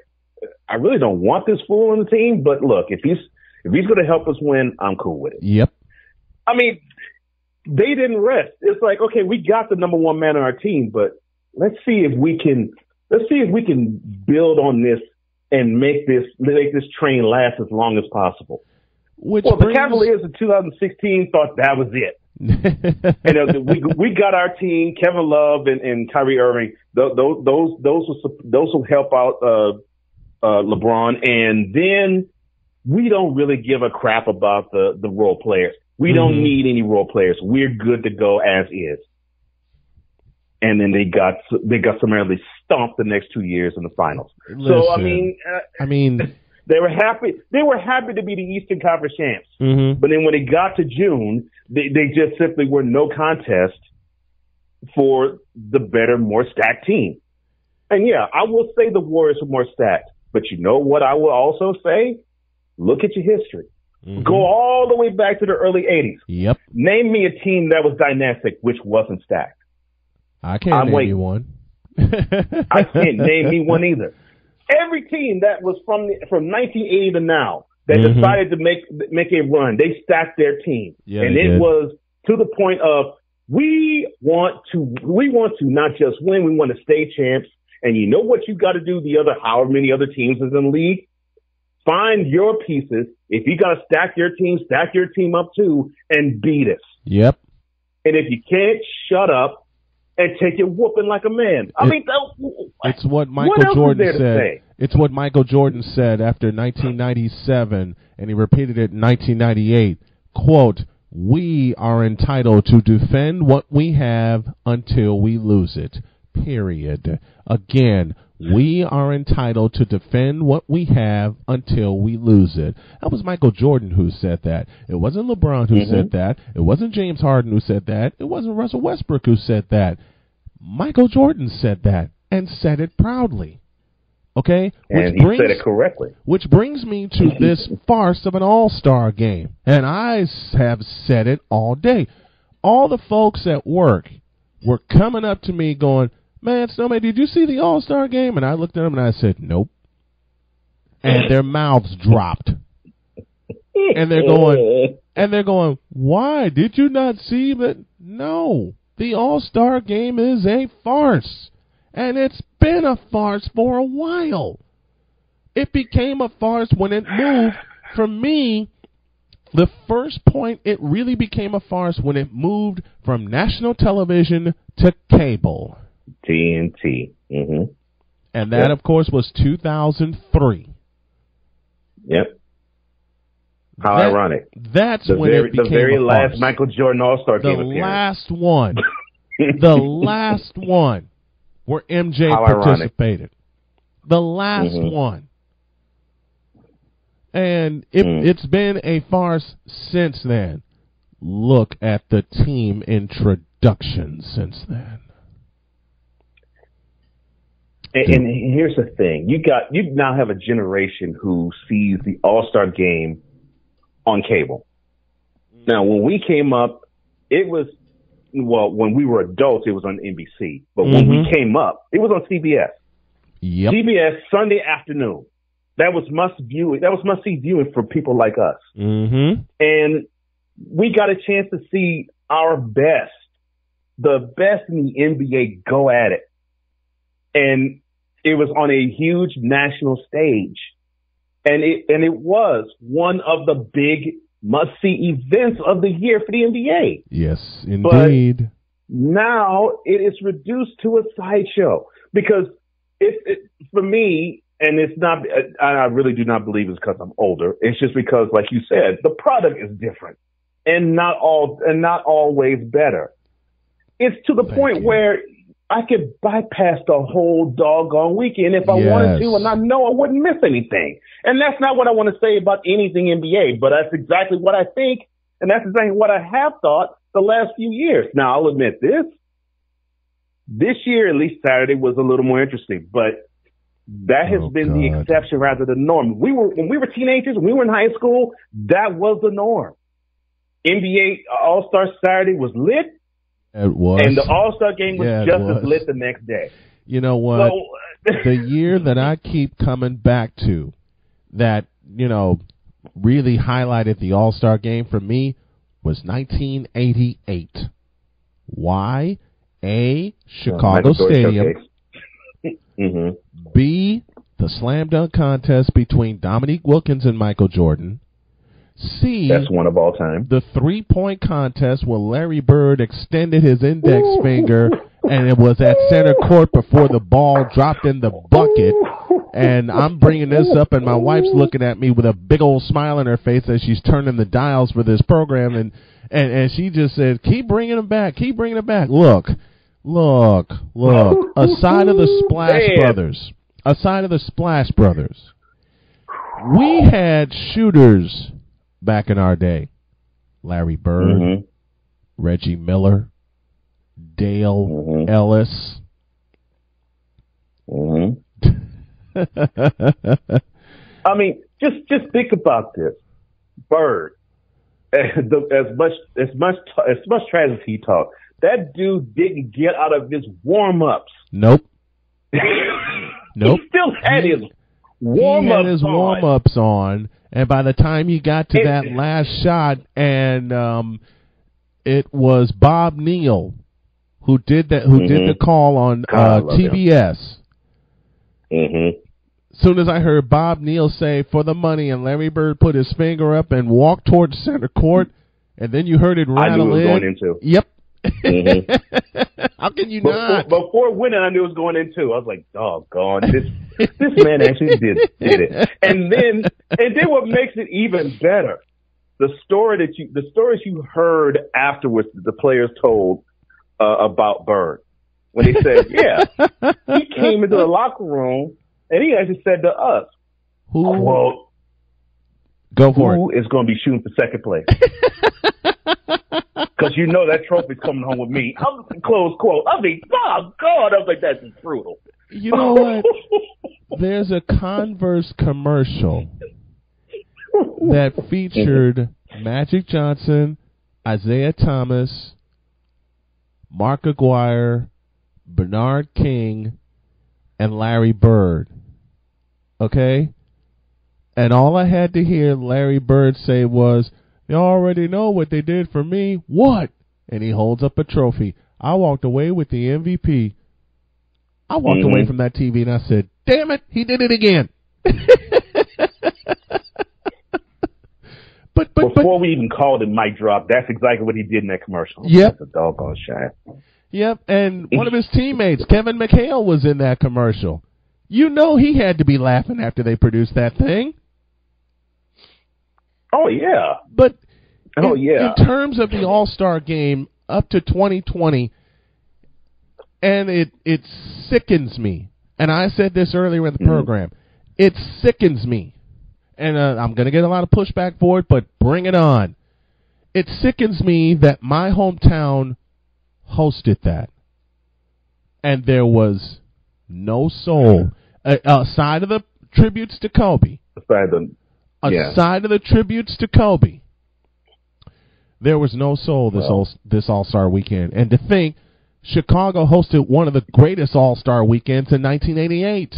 [SPEAKER 3] I really don't want this fool on the team, but look, if he's going to help us win, I'm cool with it.
[SPEAKER 4] Yep.
[SPEAKER 3] I mean, they didn't rest. It's like, okay, we got the number one man on our team, but let's see if we can build on this and make this train last as long as possible. The Cavaliers in 2016 thought that was it. We got our team, Kevin Love and Kyrie Irving. Those will help out LeBron, and then we don't really give a crap about the role players. We don't need any role players. We're good to go as is. And then they got summarily stomped the next 2 years in the finals.
[SPEAKER 4] Listen,
[SPEAKER 3] so I mean, they were happy. They were happy to be the Eastern Conference champs. But then when it got to June, they just simply were no contest for the better, more stacked team. And yeah, I will say the Warriors were more stacked. But you know what I will also say? Look at your history. Go all the way back to the early 80s.
[SPEAKER 4] Yep.
[SPEAKER 3] Name me a team that was dynastic which wasn't stacked.
[SPEAKER 4] I can't name you one.
[SPEAKER 3] I can't name me one either. Every team that was from 1980 to now that decided to make a run, they stacked their team.
[SPEAKER 4] Yeah,
[SPEAKER 3] and it was to the point of we want to not just win, we want to stay champs. And you know what you got to do, however many other teams is in the league? Find your pieces. If you got to stack your team up too and beat us.
[SPEAKER 4] Yep.
[SPEAKER 3] And if you can't, shut up and take your whooping like a man.
[SPEAKER 4] It's what Michael Jordan said. It's what Michael Jordan said after 1997, and he repeated it in 1998. Quote, "We are entitled to defend what we have until we lose it. Period." Again, we are entitled to defend what we have until we lose it. That was Michael Jordan who said that. It wasn't LeBron who said that. It wasn't James Harden who said that. It wasn't Russell Westbrook who said that. Michael Jordan said that and said it proudly. Okay?
[SPEAKER 3] And he said it correctly.
[SPEAKER 4] Which brings me to this farce of an all-star game. And I have said it all day. All the folks at work were coming up to me going, "Man, Snowman, did you see the All-Star game?" And I looked at them and I said, "Nope." And their mouths dropped. And they're going, "Why? Did you not see that?" No. The All-Star game is a farce. And it's been a farce for a while. It became a farce when it moved from me. The first point it really became a farce when it moved from national television to cable.
[SPEAKER 3] TNT.
[SPEAKER 4] And that, of course, was 2003.
[SPEAKER 3] Yep. How ironic.
[SPEAKER 4] That's when it became
[SPEAKER 3] the very
[SPEAKER 4] a
[SPEAKER 3] last
[SPEAKER 4] farce.
[SPEAKER 3] Michael Jordan All-Star game appearance.
[SPEAKER 4] The last one. The last one where MJ participated. The last one. And it's been a farce since then. Look at the team introduction since then.
[SPEAKER 3] And here's the thing: you now have a generation who sees the All-Star game on cable. Now, when we came up, it was when we were adults, it was on NBC. But when we came up, it was on CBS.
[SPEAKER 4] Yep.
[SPEAKER 3] CBS Sunday afternoon. That was must-see viewing for people like us. And we got a chance to see our best, the best in the NBA, go at it. And it was on a huge national stage. And it was one of the big must-see events of the year for the NBA.
[SPEAKER 4] Yes, indeed.
[SPEAKER 3] But now it is reduced to a sideshow because for me, and it's not, I really do not believe it's because I'm older. It's just because, like you said, the product is different and not always better. It's to the point where I could bypass the whole doggone weekend if I wanted to, and I know I wouldn't miss anything. And that's not what I want to say about anything NBA, but that's exactly what I think, and that's exactly what I have thought the last few years. Now, I'll admit this year, at least Saturday, was a little more interesting, but that has been the exception rather than the norm. When we were teenagers, when we were in high school, that was the norm. NBA All-Star Saturday was lit.
[SPEAKER 4] It was.
[SPEAKER 3] And the All-Star game was just as lit the next day.
[SPEAKER 4] You know what? So, the year that I keep coming back to that, really highlighted the All-Star game for me was 1988. Why? A, Chicago Stadium. Mm-hmm. B, the slam dunk contest between Dominique Wilkins and Michael Jordan. C,
[SPEAKER 3] that's one of all time.
[SPEAKER 4] The 3-point contest where Larry Bird extended his index finger and it was at center court before the ball dropped in the bucket. And I'm bringing this up and my wife's looking at me with a big old smile on her face as she's turning the dials for this program. And she just said, keep bringing it back. Keep bringing it back. Look. Aside of the Splash Brothers, we had shooters back in our day. Larry Bird, Reggie Miller, Dale Ellis.
[SPEAKER 3] I mean, just think about this. Bird, as much trash as he talked, that dude didn't get out of his warm-ups.
[SPEAKER 4] Nope.
[SPEAKER 3] He still had his warm-ups
[SPEAKER 4] on. And by the time he got to that last shot, and it was Bob Neal who did the call on TBS. Soon as I heard Bob Neal say "for the money" and Larry Bird put his finger up and walked towards center court, and then you heard it rattle in.
[SPEAKER 3] Going into.
[SPEAKER 4] Yep. How can you not?
[SPEAKER 3] Before winning, I knew it was going in too. I was like, doggone, this man actually did it. And then what makes it even better, the stories you heard afterwards that the players told about Bird. When they said, he came into the locker room and he actually said to us, quote, who is going to be shooting for second place? Because that trophy's coming home with me. Close quote. I mean, oh God, I was like, that's just brutal.
[SPEAKER 4] You know what? There's a Converse commercial that featured Magic Johnson, Isaiah Thomas, Mark Aguirre, Bernard King, and Larry Bird. Okay? And all I had to hear Larry Bird say was, "You already know what they did for me." What? And he holds up a trophy. I walked away with the MVP. I walked away from that TV and I said, damn it, he did it again. But
[SPEAKER 3] before we even called it mic drop, that's exactly what he did in that commercial.
[SPEAKER 4] Yep.
[SPEAKER 3] That's a doggone shot.
[SPEAKER 4] Yep, and one of his teammates, Kevin McHale, was in that commercial. You know he had to be laughing after they produced that thing.
[SPEAKER 3] Oh, yeah.
[SPEAKER 4] But in terms of the All-Star game up to 2020, and it sickens me. And I said this earlier in the program. It sickens me. And I'm going to get a lot of pushback for it, but bring it on. It sickens me that my hometown hosted that. And there was no soul. Aside of the tributes to Kobe. Aside of the tributes to Kobe, there was no soul this All-Star weekend. And to think, Chicago hosted one of the greatest All-Star weekends in 1988.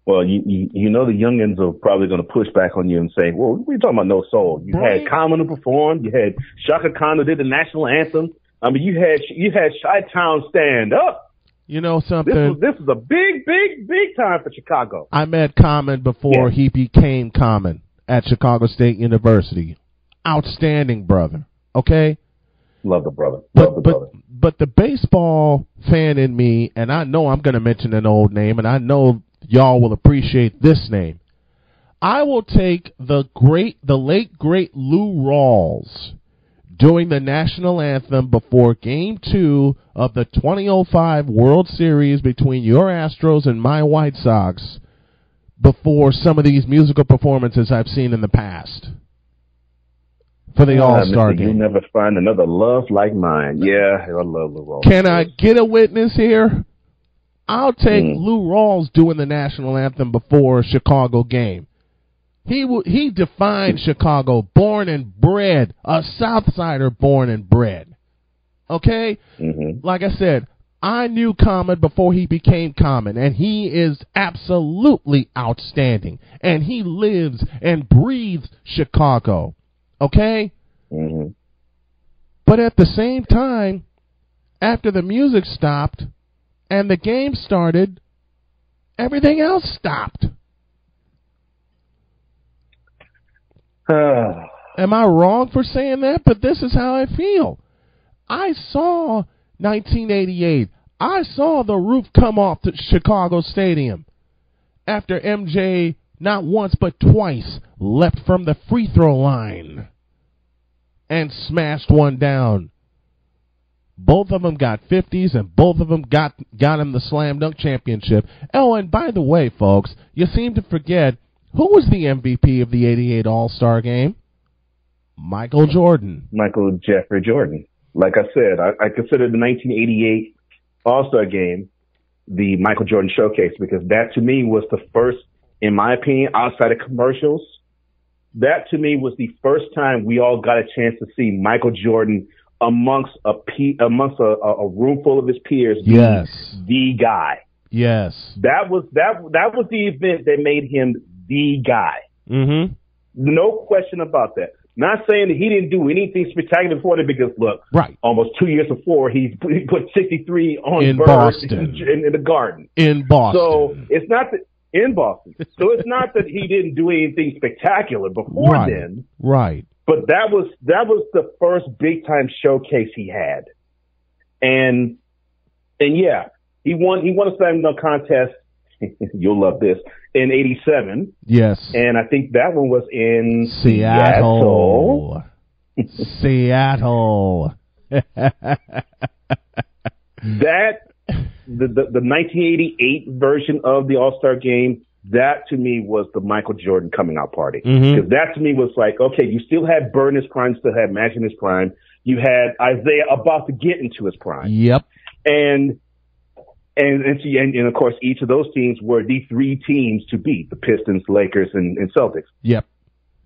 [SPEAKER 3] Well, you know the youngins are probably going to push back on you and say, well, what are you talking about no soul? You had Common who performed. You had Shaka Khan who did the national anthem. I mean, you had Chi-Town stand up.
[SPEAKER 4] You know something?
[SPEAKER 3] This is a big time for Chicago.
[SPEAKER 4] I met Common before he became Common at Chicago State University. Outstanding brother. Okay?
[SPEAKER 3] Love the brother.
[SPEAKER 4] But the baseball fan in me, and I know I'm going to mention an old name, and I know y'all will appreciate this name. I will take the late great Lou Rawls doing the national anthem before Game 2 of the 2005 World Series between your Astros and my White Sox before some of these musical performances I've seen in the past for the All-Star game.
[SPEAKER 3] You'll never find another love like mine. Yeah, I love Lou Rawls.
[SPEAKER 4] Can I get a witness here? I'll take Lou Rawls doing the national anthem before a Chicago game. He defined Chicago, born and bred, a Southsider born and bred. Okay? Mm-hmm. Like I said, I knew Common before he became Common, and he is absolutely outstanding. And he lives and breathes Chicago. Okay? Mm-hmm. But at the same time, after the music stopped and the game started, everything else stopped. Am I wrong for saying that? But this is how I feel. I saw 1988. I saw the roof come off the Chicago Stadium after MJ not once but twice leapt from the free throw line and smashed one down. Both of them got 50s, and both of them got him the slam dunk championship. Oh, and by the way, folks, you seem to forget, who was the MVP of the 88 All-Star game? Michael Jordan.
[SPEAKER 3] Michael Jeffrey Jordan. Like I said, I consider the 1988 All-Star game the Michael Jordan showcase, because that to me was the first, in my opinion, outside of commercials, that to me was the first time we all got a chance to see Michael Jordan amongst a room full of his peers.
[SPEAKER 4] Yes.
[SPEAKER 3] The guy.
[SPEAKER 4] Yes.
[SPEAKER 3] That was the event that made him the guy.
[SPEAKER 4] Mm-hmm.
[SPEAKER 3] No question about that. Not saying that he didn't do anything spectacular before that, because look,
[SPEAKER 4] right,
[SPEAKER 3] almost 2 years before he put 63 on
[SPEAKER 4] in Boston,
[SPEAKER 3] in the Garden,
[SPEAKER 4] in Boston.
[SPEAKER 3] So it's not that in Boston. So it's not that he didn't do anything spectacular before then,
[SPEAKER 4] right? But
[SPEAKER 3] that was the first big time showcase he had, and yeah, he won a slam dunk contest. You'll love this. In 87.
[SPEAKER 4] Yes.
[SPEAKER 3] And I think that one was in
[SPEAKER 4] Seattle. Seattle.
[SPEAKER 3] That, the 1988 version of the All-Star game, that to me was the Michael Jordan coming out party. Because that to me was like, okay, you still had Bird in his prime, still had Magic in his prime. You had Isaiah about to get into his prime.
[SPEAKER 4] Yep.
[SPEAKER 3] And of course, each of those teams were the three teams to beat: the Pistons, Lakers, and Celtics.
[SPEAKER 4] Yep.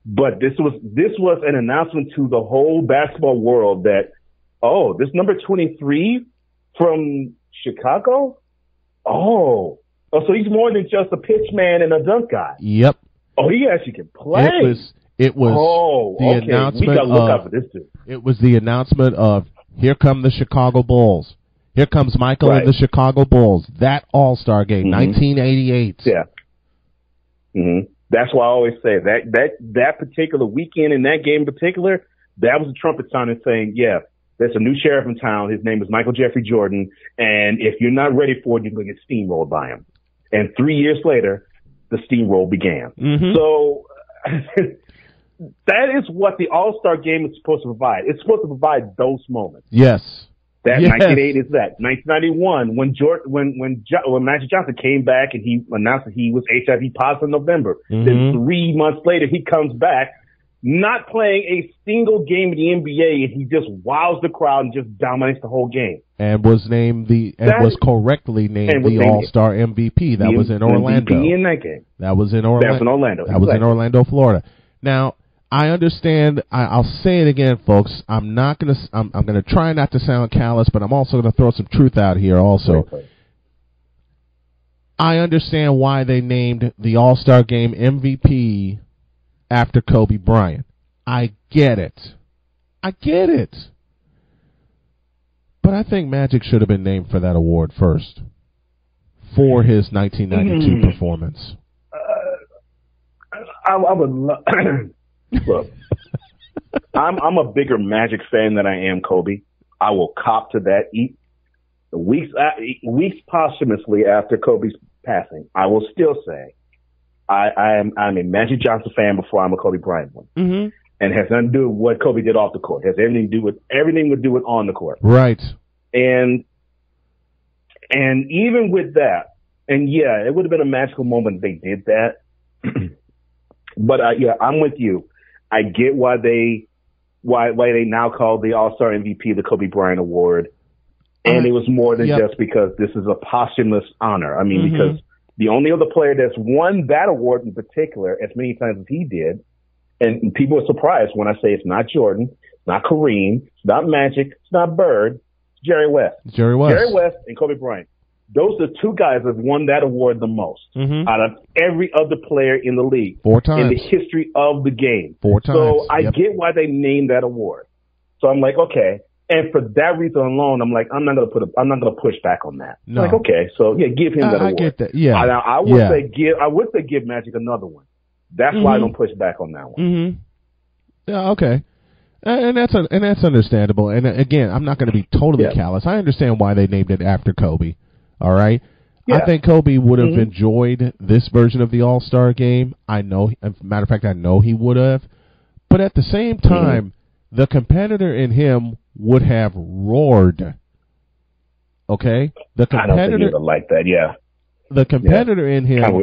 [SPEAKER 3] But this was an announcement to the whole basketball world that, oh, this number 23 from Chicago? Oh, so he's more than just a pitch man and a dunk guy.
[SPEAKER 4] Yep.
[SPEAKER 3] Oh, he actually can play.
[SPEAKER 4] It was
[SPEAKER 3] oh,
[SPEAKER 4] the
[SPEAKER 3] okay.
[SPEAKER 4] announcement.
[SPEAKER 3] We got to look out for this too.
[SPEAKER 4] It was the announcement of, here come the Chicago Bulls. Here comes Michael and the Chicago Bulls. That All-Star game, 1988.
[SPEAKER 3] Yeah. Mm-hmm. That's why I always say that particular weekend in that game in particular, that was a trumpet sounding saying, yeah, there's a new sheriff in town. His name is Michael Jeffrey Jordan. And if you're not ready for it, you're going to get steamrolled by him. And 3 years later, the steamroll began. Mm-hmm. So that is what the All-Star game is supposed to provide. It's supposed to provide those moments.
[SPEAKER 4] Yes.
[SPEAKER 3] That 1988 is that. 1991, when Magic Johnson came back and he announced that he was HIV positive in November. Then 3 months later, he comes back, not playing a single game in the NBA, and he just wows the crowd and just dominates the whole game. And was
[SPEAKER 4] correctly named the All-Star MVP. That was in Orlando.
[SPEAKER 3] MVP in that game.
[SPEAKER 4] That was in Orlando.
[SPEAKER 3] That was in Orlando.
[SPEAKER 4] That was in Orlando, Florida. Now, I understand. I'll say it again, folks. I'm gonna try not to sound callous, but I'm also gonna throw some truth out here. Also, I understand why they named the All-Star Game MVP after Kobe Bryant. I get it. But I think Magic should have been named for that award first. for his 1992 performance?
[SPEAKER 3] I would look. I'm a bigger Magic fan than I am Kobe. I will cop to that. Weeks posthumously after Kobe's passing, I will still say I'm a Magic Johnson fan before I'm a Kobe Bryant one.
[SPEAKER 4] Mm-hmm.
[SPEAKER 3] And it has nothing to do with what Kobe did off the court. It has everything to do with on the court.
[SPEAKER 4] Right.
[SPEAKER 3] And even with that, and yeah, it would have been a magical moment if they did that. But yeah, I'm with you. I get why they now call the All-Star MVP the Kobe Bryant Award. And it was more than just because this is a posthumous honor. I mean, because the only other player that's won that award in particular as many times as he did, and people are surprised when I say it's not Jordan, it's not Kareem, it's not Magic, it's not Bird, it's Jerry West. Jerry West and Kobe Bryant. Those are two guys that have won that award the most out of every other player in the league.
[SPEAKER 4] 4 times.
[SPEAKER 3] In the history of the game.
[SPEAKER 4] 4 times.
[SPEAKER 3] So I get why they named that award. So I'm like, okay. And for that reason alone, I'm like, I'm not gonna push back on that.
[SPEAKER 4] No.
[SPEAKER 3] Like, okay, so yeah, give him that award.
[SPEAKER 4] I get that. Yeah.
[SPEAKER 3] I would say give Magic another one. That's why I don't push back on that one.
[SPEAKER 4] Mm-hmm. Yeah, okay. And that's understandable. And again, I'm not going to be totally callous. I understand why they named it after Kobe. All right. Yeah. I think Kobe would have enjoyed this version of the All-Star game. I know. As a matter of fact, I know he would have. But at the same time, the competitor in him would have roared. Okay? The competitor,
[SPEAKER 3] I don't think he would have liked that, yeah.
[SPEAKER 4] The competitor in him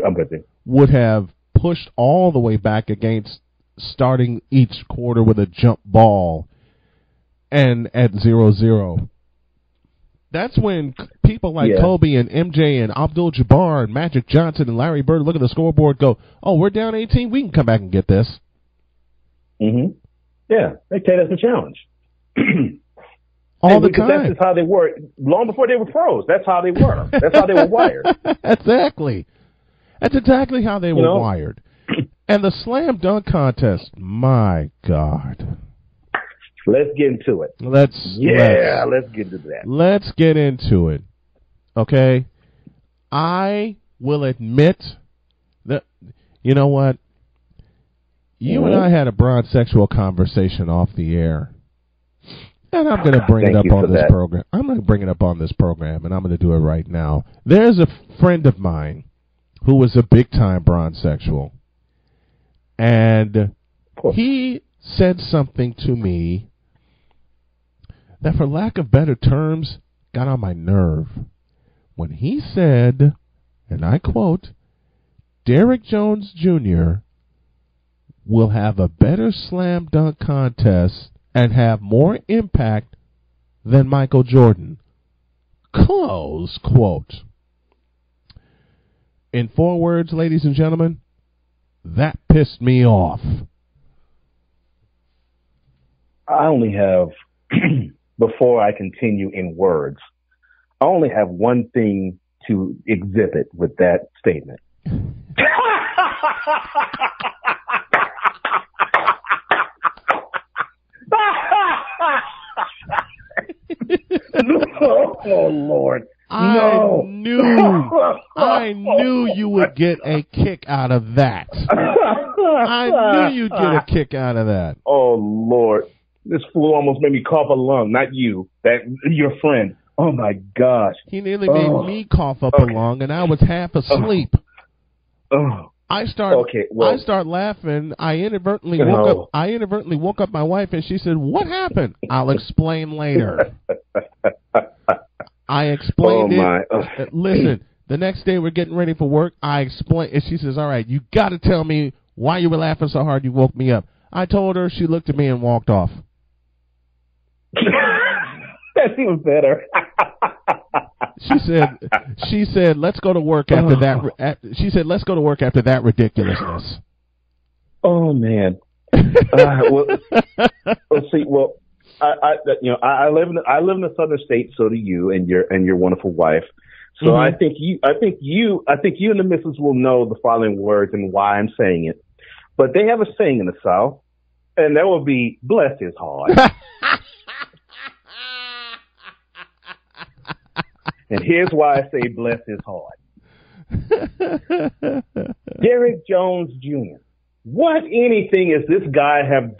[SPEAKER 4] would have pushed all the way back against starting each quarter with a jump ball and at 0-0. That's when people like Kobe and MJ and Abdul-Jabbar and Magic Johnson and Larry Bird look at the scoreboard and go, oh, we're down 18, we can come back and get this.
[SPEAKER 3] Mm-hmm. Yeah, they take that as a challenge.
[SPEAKER 4] All the time.
[SPEAKER 3] That's just how they were. Long before they were pros, that's how they were. That's how they were wired.
[SPEAKER 4] Exactly. That's exactly how they were wired. And the slam dunk contest, my God.
[SPEAKER 3] Let's get into it. Let's get into that.
[SPEAKER 4] Let's get into it. Okay? I will admit that, you know what? You and I had a broad sexual conversation off the air. And I'm going to bring it up on this program. I'm going to bring it up on this program, and I'm going to do it right now. There's a friend of mine who was a big-time bronzexual. And he said something to me that, for lack of better terms, got on my nerve. When he said, and I quote, Derrick Jones Jr. will have a better slam dunk contest and have more impact than Michael Jordan. Close quote. In 4 words, ladies and gentlemen, that pissed me off.
[SPEAKER 3] I only have, before I continue in words, I only have one thing to exhibit with that statement. Oh, Lord. No.
[SPEAKER 4] I knew you would get a kick out of that. I knew you'd get a kick out of that.
[SPEAKER 3] Oh, Lord. This fool almost made me cough a lung. Not you. Your friend. Oh, my gosh.
[SPEAKER 4] He nearly made me cough up a lung, and I was half asleep. I start laughing. I inadvertently woke up my wife, and she said, "What happened?" I'll explain later. I explained it. Listen, the next day we're getting ready for work. I explained, and she says, "All right, you got to tell me why you were laughing so hard you woke me up." I told her. She looked at me and walked off.
[SPEAKER 3] That's even better.
[SPEAKER 4] She said, let's go to work after that. She said, let's go to work after that ridiculousness.
[SPEAKER 3] Oh, man. Let's see. Well, I live in a southern state. So do you and your wonderful wife. So I think you and the missus will know the following words and why I'm saying it. But they have a saying in the South, and that will be, bless his heart. And here's why I say bless his heart. Derrick Jones Jr. What anything is this guy has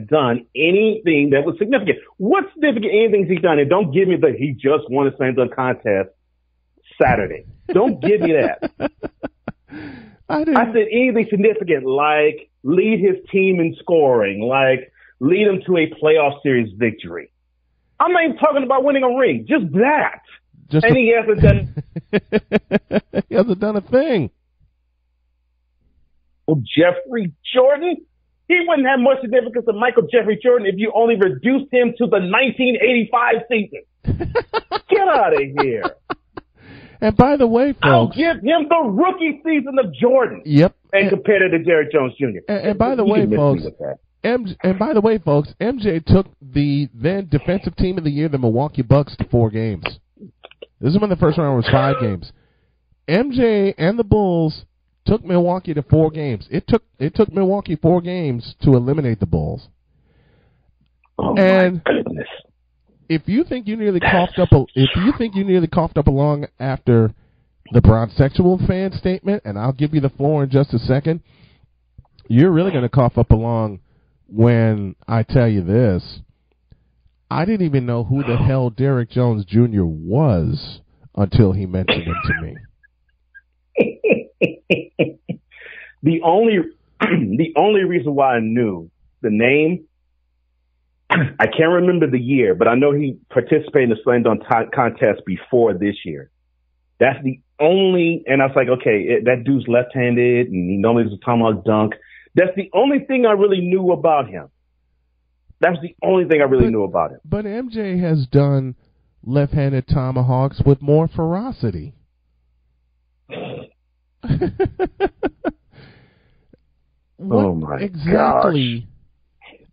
[SPEAKER 3] done anything that was significant? What's significant? Anything he's done? And don't give me the he just won a slam dunk contest Saturday. Don't give me that. I said anything significant, like lead his team in scoring, like lead him to a playoff series victory. I'm not even talking about winning a ring. Just that. He hasn't done.
[SPEAKER 4] He hasn't done a thing.
[SPEAKER 3] Well, Jeffrey Jordan, he wouldn't have much significance of Michael Jeffrey Jordan if you only reduced him to the 1985 season. Get out of here.
[SPEAKER 4] And by the way, folks,
[SPEAKER 3] I'll give him the rookie season of Jordan.
[SPEAKER 4] Yep.
[SPEAKER 3] And compare it to Derrick Jones Jr.
[SPEAKER 4] And by the way, folks, MJ took the then defensive team of the year, the Milwaukee Bucks, to 4 games. This is when the first round was 5 games. MJ and the Bulls took Milwaukee to 4 games. It took Milwaukee 4 games to eliminate the Bulls.
[SPEAKER 3] Oh my goodness!
[SPEAKER 4] If you think you nearly coughed up along after the Bronxexual fan statement, and I'll give you the floor in just a second, you're really going to cough up along when I tell you this. I didn't even know who the hell Derrick Jones Jr. was until he mentioned him to me.
[SPEAKER 3] The only reason why I knew the name, I can't remember the year, but I know he participated in the slam dunk contest before this year. That's the only, and I was like, okay, that dude's left-handed, and he normally does a tomahawk dunk. That's the only thing I really knew about him. That's the only thing I really knew about him.
[SPEAKER 4] But MJ has done left-handed tomahawks with more ferocity. What exactly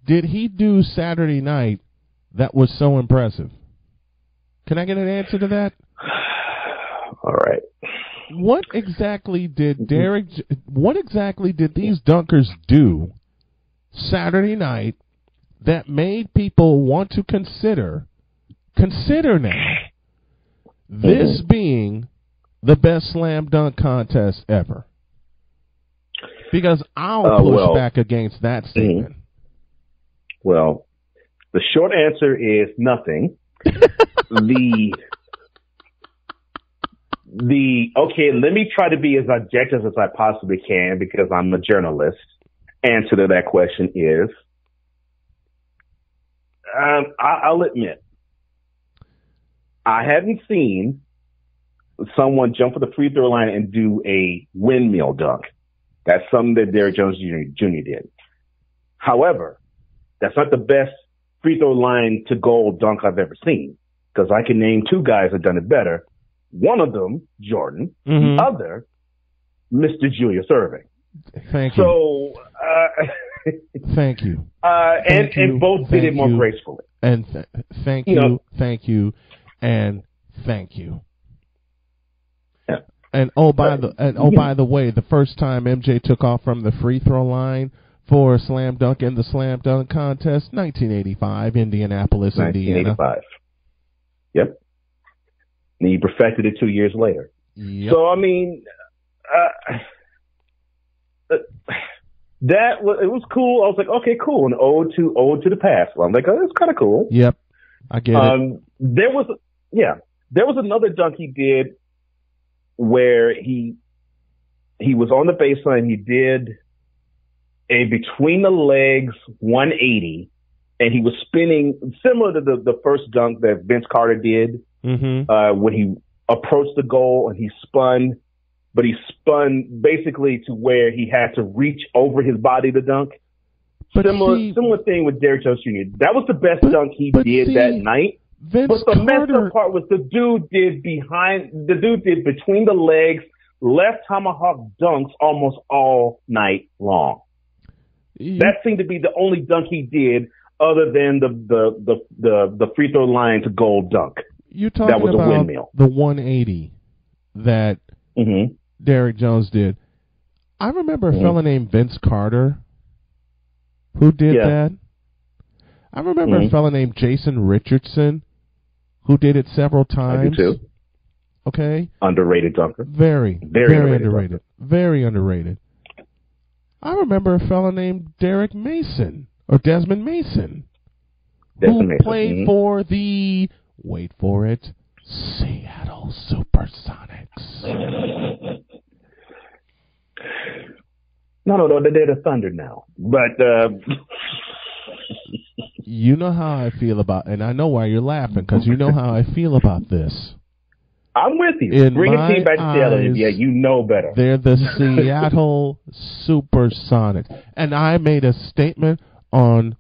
[SPEAKER 4] did he do Saturday night that was so impressive? Can I get an answer to that?
[SPEAKER 3] All right.
[SPEAKER 4] What exactly did these dunkers do Saturday night that made people want to consider now this being the best slam dunk contest ever? Because I'll push back against that statement.
[SPEAKER 3] Well, the short answer is nothing. Okay, let me try to be as objective as I possibly can because I'm a journalist. Answer to that question is, I'll admit, I hadn't seen someone jump for the free throw line and do a windmill dunk. That's something that Derrick Jones Jr. did. However, that's not the best free throw line to goal dunk I've ever seen, because I can name 2 guys that have done it better. One of them, Jordan. Mm-hmm. The other, Mr. Julius Erving.
[SPEAKER 4] Thank you.
[SPEAKER 3] So,
[SPEAKER 4] thank you.
[SPEAKER 3] And both did it more gracefully.
[SPEAKER 4] And thank you, thank you, and thank you.
[SPEAKER 3] Yeah.
[SPEAKER 4] And by the way, the first time MJ took off from the free throw line for a slam dunk in the slam dunk contest, 1985, Indianapolis, Indiana. 1985.
[SPEAKER 3] Yep. And he perfected it 2 years later.
[SPEAKER 4] Yep.
[SPEAKER 3] So, I mean, it was cool. I was like, okay, cool. An ode to the past. Well, I'm like, oh, that's kind of cool.
[SPEAKER 4] Yep. I get it.
[SPEAKER 3] There was another dunk he did where he was on the baseline. He did a between the legs 180, and he was spinning similar to the first dunk that Vince Carter did. Mm-hmm. When he approached the goal and he spun, but he spun basically to where he had to reach over his body to dunk. But similar thing with Derrick Jones Jr. That was the best dunk he did that night. But the messed up part was the dude did between the legs, left tomahawk dunks almost all night long. That seemed to be the only dunk he did other than the free throw line to goal dunk.
[SPEAKER 4] You're talking
[SPEAKER 3] that was
[SPEAKER 4] about
[SPEAKER 3] a windmill.
[SPEAKER 4] The 180 that Derrick Jones did. I remember a fella named Vince Carter who did that. I remember a fella named Jason Richardson who did it several times.
[SPEAKER 3] I do too.
[SPEAKER 4] Okay?
[SPEAKER 3] Underrated dunker.
[SPEAKER 4] Very underrated. Very underrated. I remember a fellow named Derek Mason, or Desmond Mason, who played for the, wait for it, Seattle Supersonics.
[SPEAKER 3] No, they're the Thunder now. But
[SPEAKER 4] you know how I feel about, and I know why you're laughing, because you know how I feel about this.
[SPEAKER 3] I'm with you. Bring a team back to Seattle. Yeah, you know better.
[SPEAKER 4] They're the Seattle Supersonics. And I made a statement on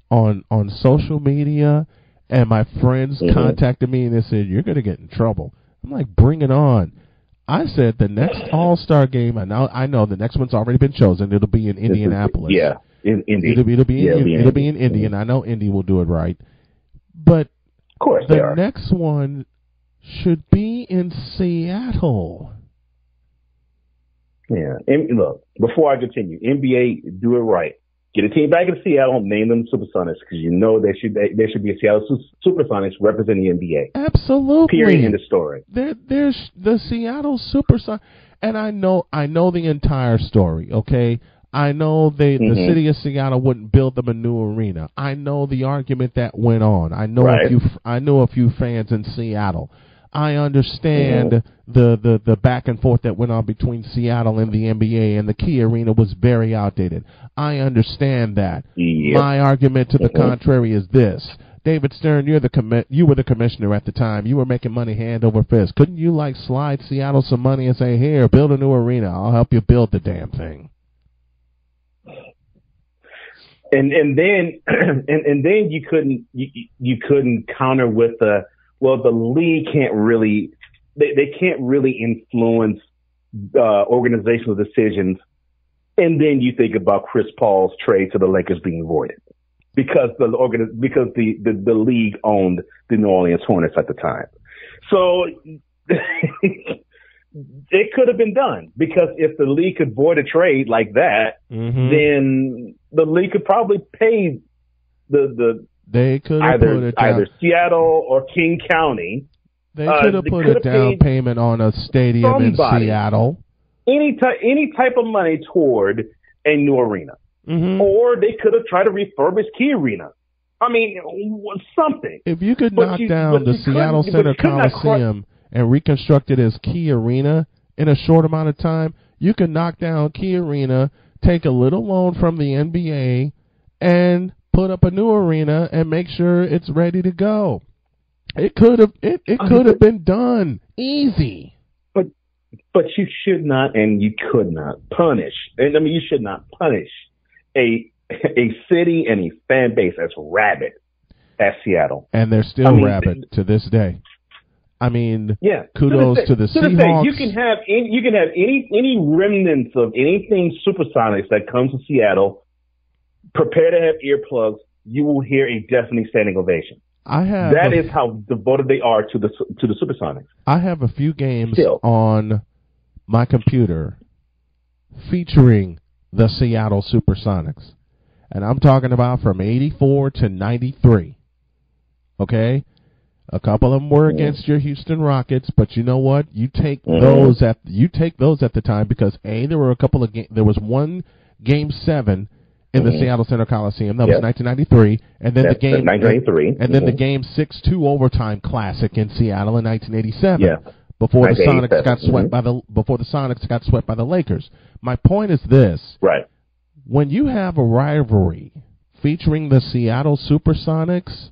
[SPEAKER 4] social media, and my friends contacted me and they said, "You're going to get in trouble." I'm like, "Bring it on." I said the next All-Star game, I know the next one's already been chosen. It'll be in Indianapolis.
[SPEAKER 3] Yeah, in Indy.
[SPEAKER 4] It'll be in Indy, and I know Indy will do it right. But
[SPEAKER 3] of course
[SPEAKER 4] the next one should be in Seattle.
[SPEAKER 3] Yeah. And look, before I continue, NBA, do it right. Get a team back in Seattle, name them Supersonics, because you know there should be a Seattle Supersonics representing the NBA.
[SPEAKER 4] Absolutely.
[SPEAKER 3] Period. In the story.
[SPEAKER 4] There's the Seattle Supersonics, and I know the entire story. Okay, I know the city of Seattle wouldn't build them a new arena. I know the argument that went on. I know a few fans in Seattle. I understand the back and forth that went on between Seattle and the NBA, and the Key Arena was very outdated. I understand that. Yep. My argument to the contrary is this. David Stern, you were the commissioner at the time. You were making money hand over fist. Couldn't you slide Seattle some money and say, "Here, build a new arena. I'll help you build the damn thing."
[SPEAKER 3] And then you couldn't counter with the league can't really they can't really influence organizational decisions. And then you think about Chris Paul's trade to the Lakers being voided because the league owned the New Orleans Hornets at the time. So it could have been done, because if the league could void a trade like that, then the league could probably pay
[SPEAKER 4] they could have
[SPEAKER 3] either Seattle or King County.
[SPEAKER 4] They could have put a down payment on a stadium in Seattle.
[SPEAKER 3] Any type of money toward a new arena. Or they could have tried to refurbish Key Arena. I mean, something.
[SPEAKER 4] If you could knock down the Seattle Center Coliseum and reconstruct it as Key Arena in a short amount of time, you can knock down Key Arena, take a little loan from the NBA, and put up a new arena and make sure it's ready to go. It could have been done easy.
[SPEAKER 3] But you should not, and you could not punish. And I mean, you should not punish a city and a fan base that's rabid as Seattle.
[SPEAKER 4] And they're still rabid to this day. I mean, kudos to the Seahawks.
[SPEAKER 3] You can have any remnants of anything Supersonics that comes to Seattle. Prepare to have earplugs. You will hear a deafening standing ovation. That is how devoted they are to the Supersonics.
[SPEAKER 4] I have a few games on my computer featuring the Seattle Supersonics, and I'm talking about from '84 to '93. Okay, a couple of them were against your Houston Rockets, but you know what? You take those at the time, because there were a couple of there was one Game 7 in the Seattle Center Coliseum. That was 1993, and then the Game 6-2 overtime classic in Seattle in 1987. Yeah. Before the Sonics got swept by the Lakers. My point is this:
[SPEAKER 3] right,
[SPEAKER 4] when you have a rivalry featuring the Seattle Supersonics,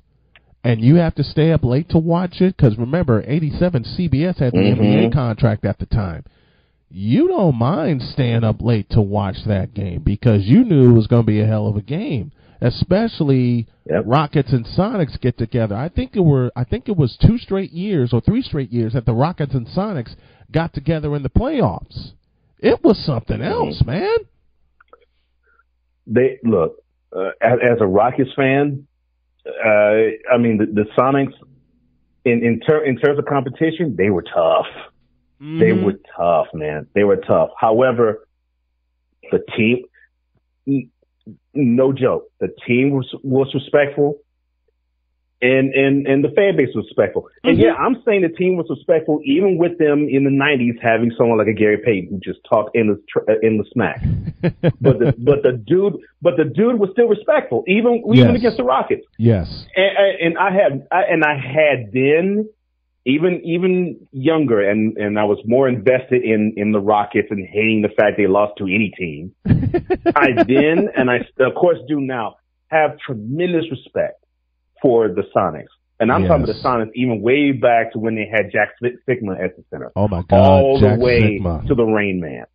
[SPEAKER 4] and you have to stay up late to watch it, because remember, '87 CBS had the NBA contract at the time. You don't mind staying up late to watch that game, because you knew it was going to be a hell of a game, especially Rockets and Sonics get together. I think it was 2 straight years or 3 straight years that the Rockets and Sonics got together in the playoffs. It was something else, man.
[SPEAKER 3] They look, as a Rockets fan, I mean the Sonics in terms of competition, they were tough. They were tough, man. They were tough. However, the team, no joke, the team was respectful. And the fan base was respectful. And yeah, I'm saying the team was respectful even with them in the 90s having someone like a Gary Payton who just talked endless smack. but the dude was still respectful even against the Rockets.
[SPEAKER 4] Yes.
[SPEAKER 3] And I had then even younger and I was more invested in the Rockets and hating the fact they lost to any team. I then, and I of course do now, have tremendous respect for the Sonics. And I'm talking about the Sonics even way back to when they had Jack Sigma at the center.
[SPEAKER 4] Oh my God.
[SPEAKER 3] All
[SPEAKER 4] Jack
[SPEAKER 3] the way
[SPEAKER 4] Sigma.
[SPEAKER 3] to the Rain Man.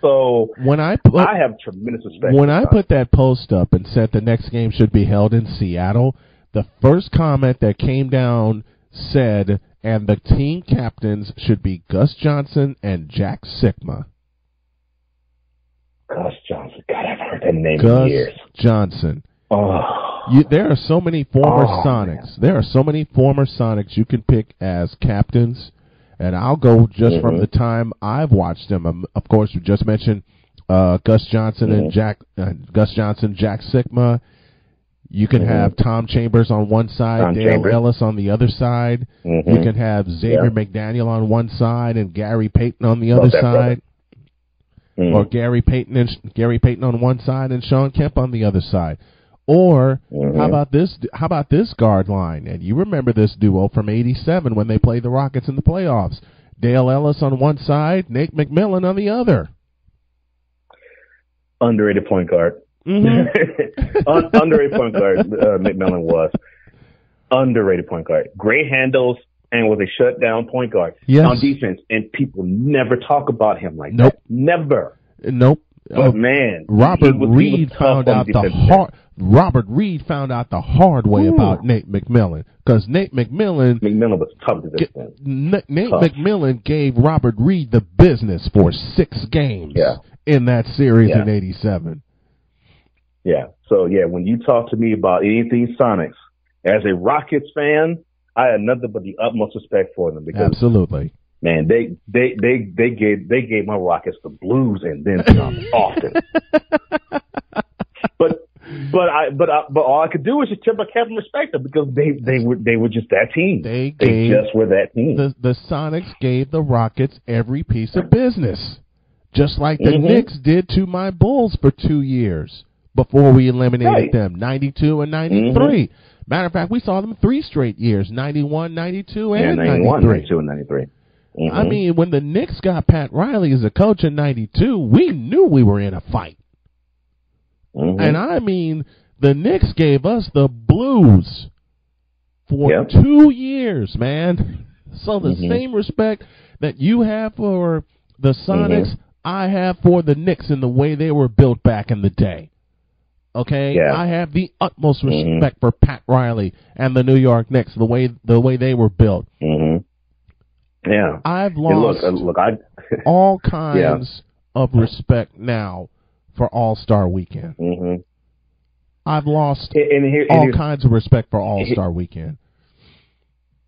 [SPEAKER 3] So I have tremendous respect.
[SPEAKER 4] When I put that post up and said the next game should be held in Seattle, the first comment that came down said, and the team captains should be Gus Johnson and Jack Sigma.
[SPEAKER 3] Gus Johnson. God, I've heard that name
[SPEAKER 4] Gus
[SPEAKER 3] in years.
[SPEAKER 4] Johnson.
[SPEAKER 3] Oh.
[SPEAKER 4] There are so many former Sonics. Man. There are so many former Sonics you can pick as captains, and I'll go just from the time I've watched them. Of course, you just mentioned Gus Johnson and Jack Sigma. You can have Tom Chambers on one side, Dale Ellis on the other side. You can have Xavier McDaniel on one side and Gary Payton on the other side. Or Gary Payton on one side and Sean Kemp on the other side. Or how about this guard line? And you remember this duo from '87 when they played the Rockets in the playoffs. Dale Ellis on one side, Nate McMillan on the other.
[SPEAKER 3] Underrated point guard. Underrated point guard. McMillan was underrated point guard. Great handles and was a shutdown point guard on defense. And people never talk about him like that. Never.
[SPEAKER 4] Nope.
[SPEAKER 3] But man,
[SPEAKER 4] Robert Reed found out the hard way about Nate McMillan, because Nate McMillan
[SPEAKER 3] was tough to defend.
[SPEAKER 4] Nate McMillan gave Robert Reed the business for 6 games in that series in '87.
[SPEAKER 3] Yeah. So when you talk to me about anything Sonics, as a Rockets fan, I had nothing but the utmost respect for them because
[SPEAKER 4] absolutely. Man,
[SPEAKER 3] they gave my Rockets the blues and then some often. But all I could do was just tip my cap and respect them because they were just that team. They just were that team.
[SPEAKER 4] The Sonics gave the Rockets every piece of business, just like the Knicks did to my Bulls for 2 years before we eliminated them, 92 and 93. Matter of fact, we saw them 3 straight years, 91, 92, and
[SPEAKER 3] 91, 92, and 93.
[SPEAKER 4] I mean, when the Knicks got Pat Riley as a coach in 92, we knew we were in a fight. And I mean, the Knicks gave us the blues for 2 years, man. So the same respect that you have for the Sonics, I have for the Knicks in the way they were built back in the day. Okay? Yeah. I have the utmost respect for Pat Riley and the New York Knicks, the way they were built.
[SPEAKER 3] Yeah.
[SPEAKER 4] I've lost all kinds of respect now for All-Star Weekend. I've lost all kinds of respect for All-Star Weekend.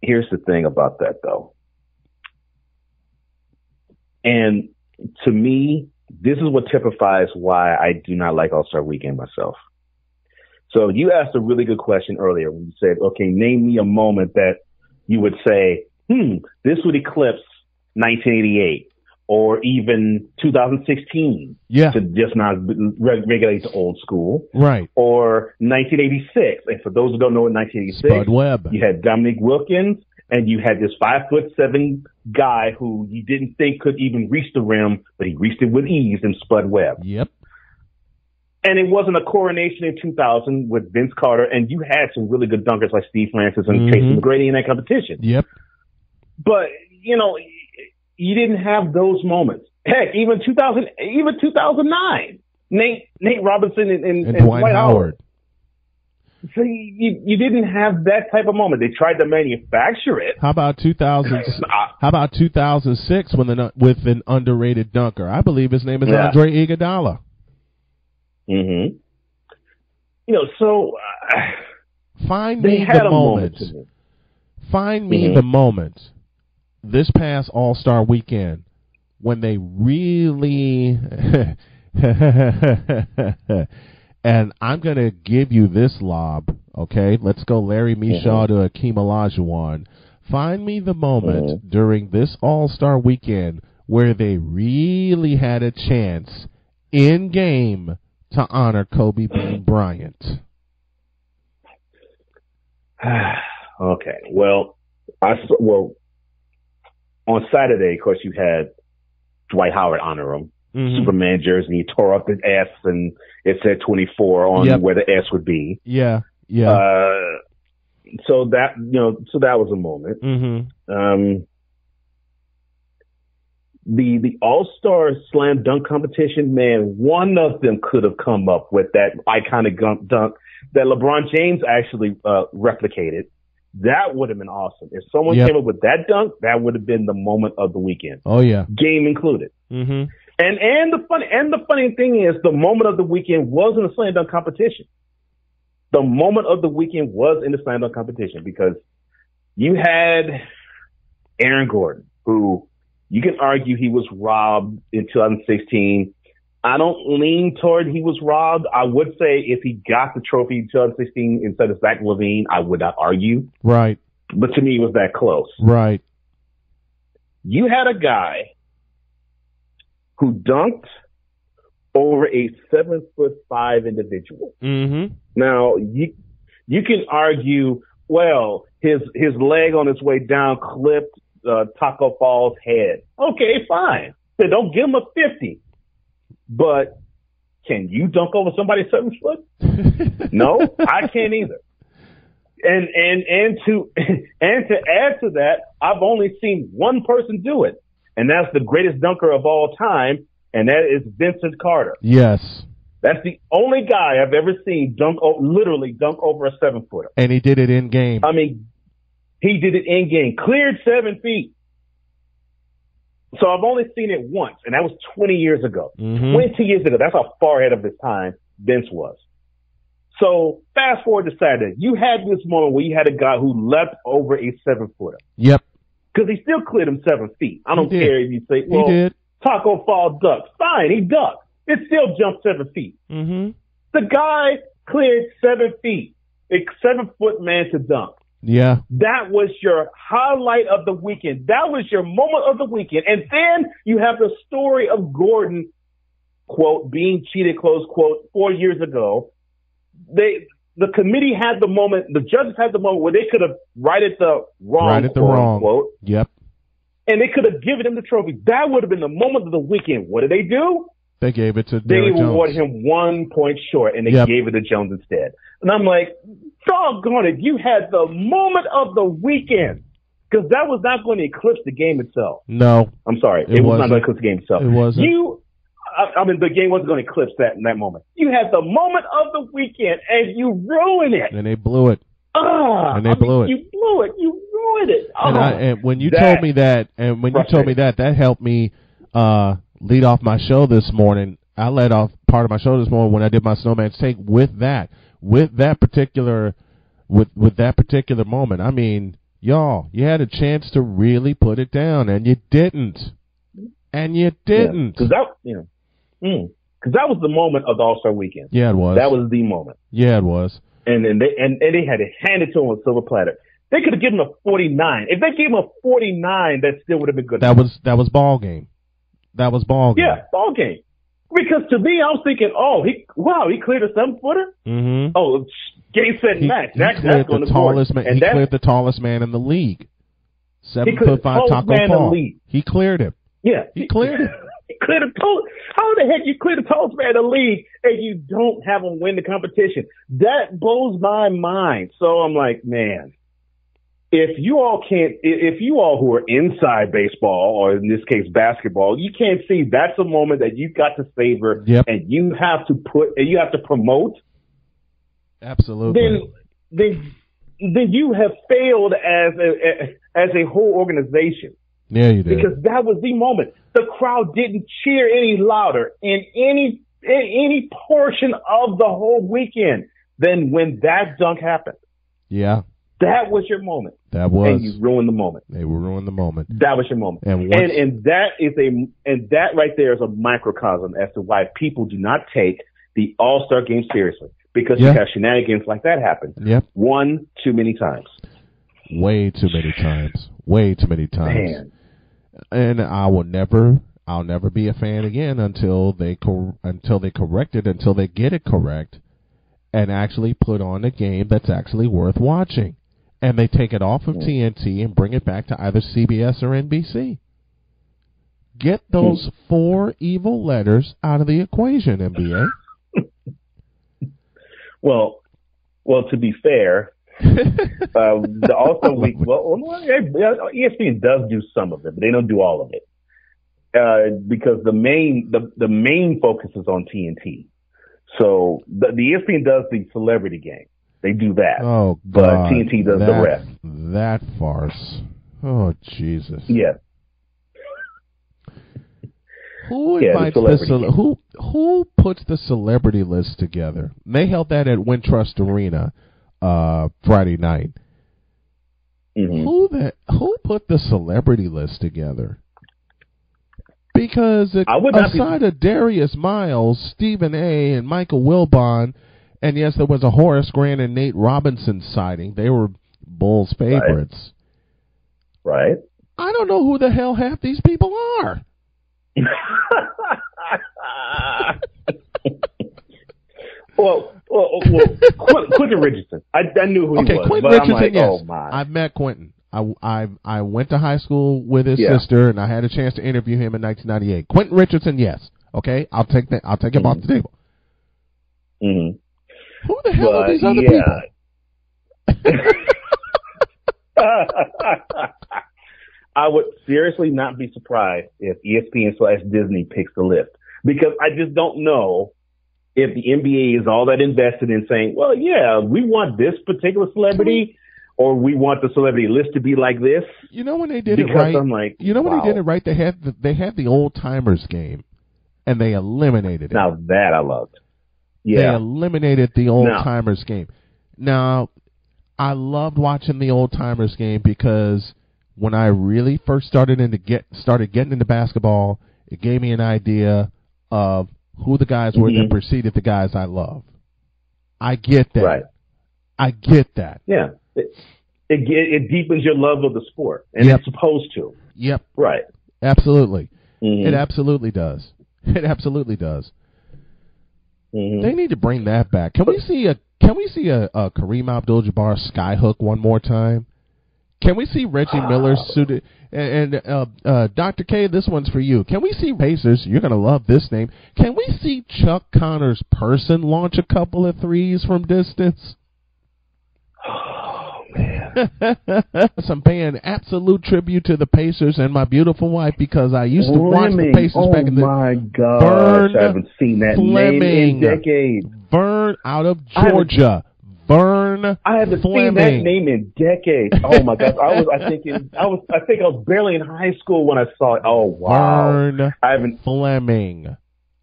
[SPEAKER 3] Here's the thing about that, though. And to me, this is what typifies why I do not like All-Star Weekend myself. So you asked a really good question earlier when you said, okay, name me a moment that you would say, this would eclipse 1988 or even 2016 to just not regulate to old school.
[SPEAKER 4] Right.
[SPEAKER 3] Or 1986. And for those who don't know what 1986,
[SPEAKER 4] Spud Webb.
[SPEAKER 3] You had Dominique Wilkins and you had this 5'7" guy who you didn't think could even reach the rim, but he reached it with ease in Spud Webb.
[SPEAKER 4] Yep.
[SPEAKER 3] And it wasn't a coronation in 2000 with Vince Carter, and you had some really good dunkers like Steve Francis and Tracy McGrady in that competition.
[SPEAKER 4] Yep.
[SPEAKER 3] But, you didn't have those moments. Heck, even 2009, Nate Robinson and Dwight Howard. So you didn't have that type of moment. They tried to manufacture it.
[SPEAKER 4] How about 2006 with an underrated dunker? I believe his name is Andre Iguodala.
[SPEAKER 3] So
[SPEAKER 4] find me the moment. Find me the moment this past All-Star Weekend when they really And I'm going to give you this lob, okay? Let's go Larry Mishaw to Akeem Olajuwon. Find me the moment during this All-Star weekend where they really had a chance in game to honor Kobe Bean Bryant.
[SPEAKER 3] Okay. Well, on Saturday, of course, you had Dwight Howard honor him. Superman jersey, and he tore up his S, and it said 24 on where the S would be.
[SPEAKER 4] Yeah.
[SPEAKER 3] So that was a moment. The All-Star Slam Dunk competition, man, one of them could have come up with that iconic dunk that LeBron James actually replicated. That would have been awesome. If someone came up with that dunk, that would have been the moment of the weekend.
[SPEAKER 4] Oh yeah,
[SPEAKER 3] game included. And the funny thing is, the moment of the weekend was in the slam dunk competition. The moment of the weekend was in the slam dunk competition because you had Aaron Gordon, who you can argue he was robbed in 2016. I don't lean toward he was robbed. I would say if he got the trophy in 2016 instead of Zach LaVine, I would not argue.
[SPEAKER 4] Right.
[SPEAKER 3] But to me, it was that close.
[SPEAKER 4] Right.
[SPEAKER 3] You had a guy who dunked over a 7'5" individual. Now, you can argue, well, his leg on his way down clipped Taco Fall's head. Okay, fine. So don't give him a 50. But can you dunk over somebody 7 foot? No, I can't either. And to add to that, I've only seen one person do it, and that's the greatest dunker of all time, and that is Vincent Carter.
[SPEAKER 4] Yes.
[SPEAKER 3] That's the only guy I've ever seen literally dunk over a 7 footer.
[SPEAKER 4] And he did it in game.
[SPEAKER 3] I mean, he did it in game, cleared 7 feet. So I've only seen it once, and that was 20 years ago. 22 years ago. That's how far ahead of his time Vince was. So fast forward to Saturday. You had this moment where you had a guy who leapt over a 7 footer.
[SPEAKER 4] Yep.
[SPEAKER 3] Because he still cleared him 7 feet. I don't care if you say, well,
[SPEAKER 4] he did.
[SPEAKER 3] Taco Fall ducked. Fine, he ducked. It still jumped 7 feet. The guy cleared 7 feet. A 7 foot man to dunk.
[SPEAKER 4] Yeah.
[SPEAKER 3] That was your highlight of the weekend. That was your moment of the weekend. And then you have the story of Gordon, quote, being cheated, close quote, 4 years ago. The committee had the moment, the judges had the moment where they could have righted the wrong, quote.
[SPEAKER 4] Yep.
[SPEAKER 3] And they could have given him the trophy. That would have been the moment of the weekend. What did they do?
[SPEAKER 4] They gave it to
[SPEAKER 3] They
[SPEAKER 4] Derrick Jones.
[SPEAKER 3] awarded him 1 point short, and they gave it to Jones instead. And I'm like, doggone it, you had the moment of the weekend. Because that was not going to eclipse the game itself.
[SPEAKER 4] No.
[SPEAKER 3] I'm sorry. It was not going to eclipse the game itself.
[SPEAKER 4] It wasn't.
[SPEAKER 3] The game wasn't going to eclipse that in that moment. You had the moment of the weekend, and you ruined it.
[SPEAKER 4] And they blew it.
[SPEAKER 3] You blew it. You ruined it.
[SPEAKER 4] And when you told me that, that helped me lead off my show this morning. I led off part of my show this morning when I did my Snowman's Take with that particular moment. I mean, y'all, you had a chance to really put it down, and you didn't.
[SPEAKER 3] Because that was the moment of the All-Star weekend.
[SPEAKER 4] Yeah, it was.
[SPEAKER 3] That was the moment.
[SPEAKER 4] Yeah, it was.
[SPEAKER 3] And they had it handed to him on a silver platter. They could have given him a 49. If they gave him a 49, that still would have been good.
[SPEAKER 4] That was ball game. That was ball game.
[SPEAKER 3] Yeah, ball game. Because to me, I was thinking, he cleared a 7 footer. Oh, game set match. That's going to
[SPEAKER 4] tallest man. He cleared the tallest man in the league. 7'5" Taco Fall. He cleared him.
[SPEAKER 3] Yeah,
[SPEAKER 4] he cleared him.
[SPEAKER 3] He cleared the tallest. How the heck you clear the tallest man in the league and you don't have him win the competition? That blows my mind. So I'm like, man. If you all who are inside baseball, or in this case basketball, you can't see that's a moment that you've got to savor and you have to promote.
[SPEAKER 4] Absolutely.
[SPEAKER 3] Then you have failed as a whole organization.
[SPEAKER 4] Yeah, you did.
[SPEAKER 3] Because that was the moment. The crowd didn't cheer any louder in any portion of the whole weekend than when that dunk happened.
[SPEAKER 4] Yeah.
[SPEAKER 3] That was your moment.
[SPEAKER 4] That was.
[SPEAKER 3] And you ruined the moment.
[SPEAKER 4] They were ruined the moment.
[SPEAKER 3] That was your moment. And that right there is a microcosm as to why people do not take the All-Star game seriously because
[SPEAKER 4] Yeah.
[SPEAKER 3] you have shenanigans like that happen.
[SPEAKER 4] Yep.
[SPEAKER 3] One too many times.
[SPEAKER 4] Way too many times. Way too many times.
[SPEAKER 3] Man.
[SPEAKER 4] And I'll never be a fan again until they correct it, until they get it correct, and actually put on a game that's actually worth watching. And they take it off of TNT and bring it back to either CBS or NBC. Get those 4 evil letters out of the equation, NBA.
[SPEAKER 3] Well, to be fair, the All-Star Week, ESPN does do some of it, but they don't do all of it. Because the main focus is on TNT. So the ESPN does the celebrity game. They do that.
[SPEAKER 4] Oh, God.
[SPEAKER 3] But TNT does the rest.
[SPEAKER 4] That farce. Oh, Jesus.
[SPEAKER 3] Yeah.
[SPEAKER 4] Who
[SPEAKER 3] Yeah,
[SPEAKER 4] invites who puts the celebrity list together? They held that at Wintrust Arena Friday night.
[SPEAKER 3] Mm-hmm.
[SPEAKER 4] Who put the celebrity list together? Because aside of Darius Miles, Stephen A., and Michael Wilbon, and yes, there was a Horace Grant and Nate Robinson sighting. They were Bulls' favorites.
[SPEAKER 3] Right.
[SPEAKER 4] I don't know who the hell half these people are.
[SPEAKER 3] well, Quentin Richardson. I knew who he was.
[SPEAKER 4] Quentin
[SPEAKER 3] but
[SPEAKER 4] Richardson,
[SPEAKER 3] I'm like,
[SPEAKER 4] yes.
[SPEAKER 3] oh my.
[SPEAKER 4] I've met Quentin. I went to high school with his sister, and I had a chance to interview him in 1998. Quentin Richardson, yes. Okay, I'll take that. I'll take him off the table.
[SPEAKER 3] Mm-hmm.
[SPEAKER 4] Who the hell are these other people?
[SPEAKER 3] I would seriously not be surprised if ESPN/Disney picks the list, because I just don't know if the NBA is all that invested in saying, well, yeah, we want this particular celebrity, or we want the celebrity list to be like this.
[SPEAKER 4] You know when they did it right?
[SPEAKER 3] I'm like,
[SPEAKER 4] when they did it right, they had the old timers game, and they eliminated it.
[SPEAKER 3] Now that I loved. Yeah.
[SPEAKER 4] They eliminated the old timers game. Now, I loved watching the old timers game because when I really first started getting into basketball, it gave me an idea of who the guys were that preceded the guys I love. I get that.
[SPEAKER 3] Right.
[SPEAKER 4] I get that.
[SPEAKER 3] Yeah. It deepens your love of the sport, and it's supposed to.
[SPEAKER 4] Yep.
[SPEAKER 3] Right.
[SPEAKER 4] Absolutely.
[SPEAKER 3] Mm-hmm.
[SPEAKER 4] It absolutely does. It absolutely does.
[SPEAKER 3] Mm-hmm.
[SPEAKER 4] They need to bring that back. Can we see a Kareem Abdul-Jabbar skyhook one more time? Can we see Reggie Miller suited? And Dr. K, this one's for you. Can we see Pacers? You're going to love this name. Can we see Chuck Connors' person launch a couple of threes from distance?
[SPEAKER 3] Oh, man.
[SPEAKER 4] I'm paying absolute tribute to the Pacers and my beautiful wife because I used to watch the Pacers back in the...
[SPEAKER 3] Oh, my gosh. I haven't seen that name in decades.
[SPEAKER 4] Vern out of Georgia. Vern
[SPEAKER 3] I haven't seen that name in decades. Oh my gosh! I think I was barely in high school when I saw it. Oh wow!
[SPEAKER 4] Vern Fleming.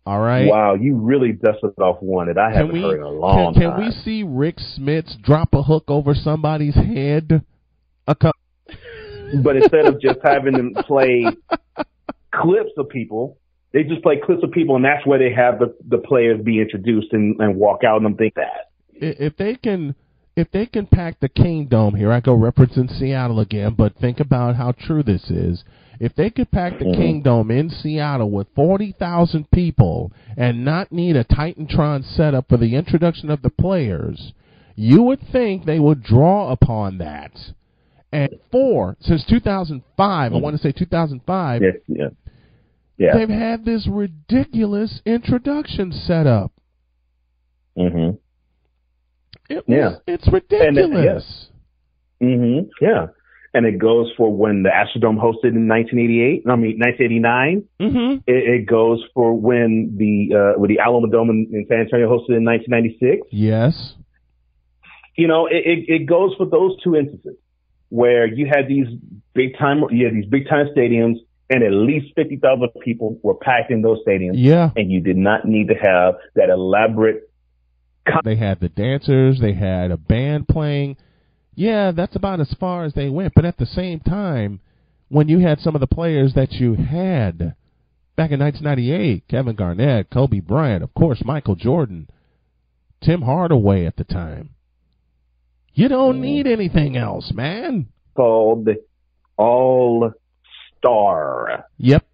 [SPEAKER 4] All right.
[SPEAKER 3] Wow, you really dusted off one that I haven't heard in a long time.
[SPEAKER 4] Can we see Rick Smits drop a hook over somebody's head?
[SPEAKER 3] But instead of just having them play clips of people, they just play clips of people, and that's where they have the players be introduced and walk out, and I'm thinking that.
[SPEAKER 4] If they can pack the Kingdome here, I go referencing Seattle again, but think about how true this is. If they could pack the Kingdome in Seattle with 40,000 people and not need a Titantron setup for the introduction of the players, you would think they would draw upon that. And since 2005, I want to say 2005, they've had this ridiculous introduction setup.
[SPEAKER 3] Mm-hmm.
[SPEAKER 4] It's ridiculous.
[SPEAKER 3] And it goes for when the Astrodome hosted in 1989.
[SPEAKER 4] Mm-hmm.
[SPEAKER 3] It goes for when the Alamo Dome in San Antonio hosted in 1996.
[SPEAKER 4] Yes.
[SPEAKER 3] It goes for those two instances where you had these big time stadiums, and at least 50,000 people were packed in those stadiums.
[SPEAKER 4] Yeah.
[SPEAKER 3] And you did not need to have that elaborate.
[SPEAKER 4] They had the dancers. They had a band playing. Yeah, that's about as far as they went. But at the same time, when you had some of the players that you had Back in 1998, Kevin Garnett, Kobe Bryant, of course, Michael Jordan, Tim Hardaway at the time. You don't need anything else, man.
[SPEAKER 3] Called All-Star.
[SPEAKER 4] Yep.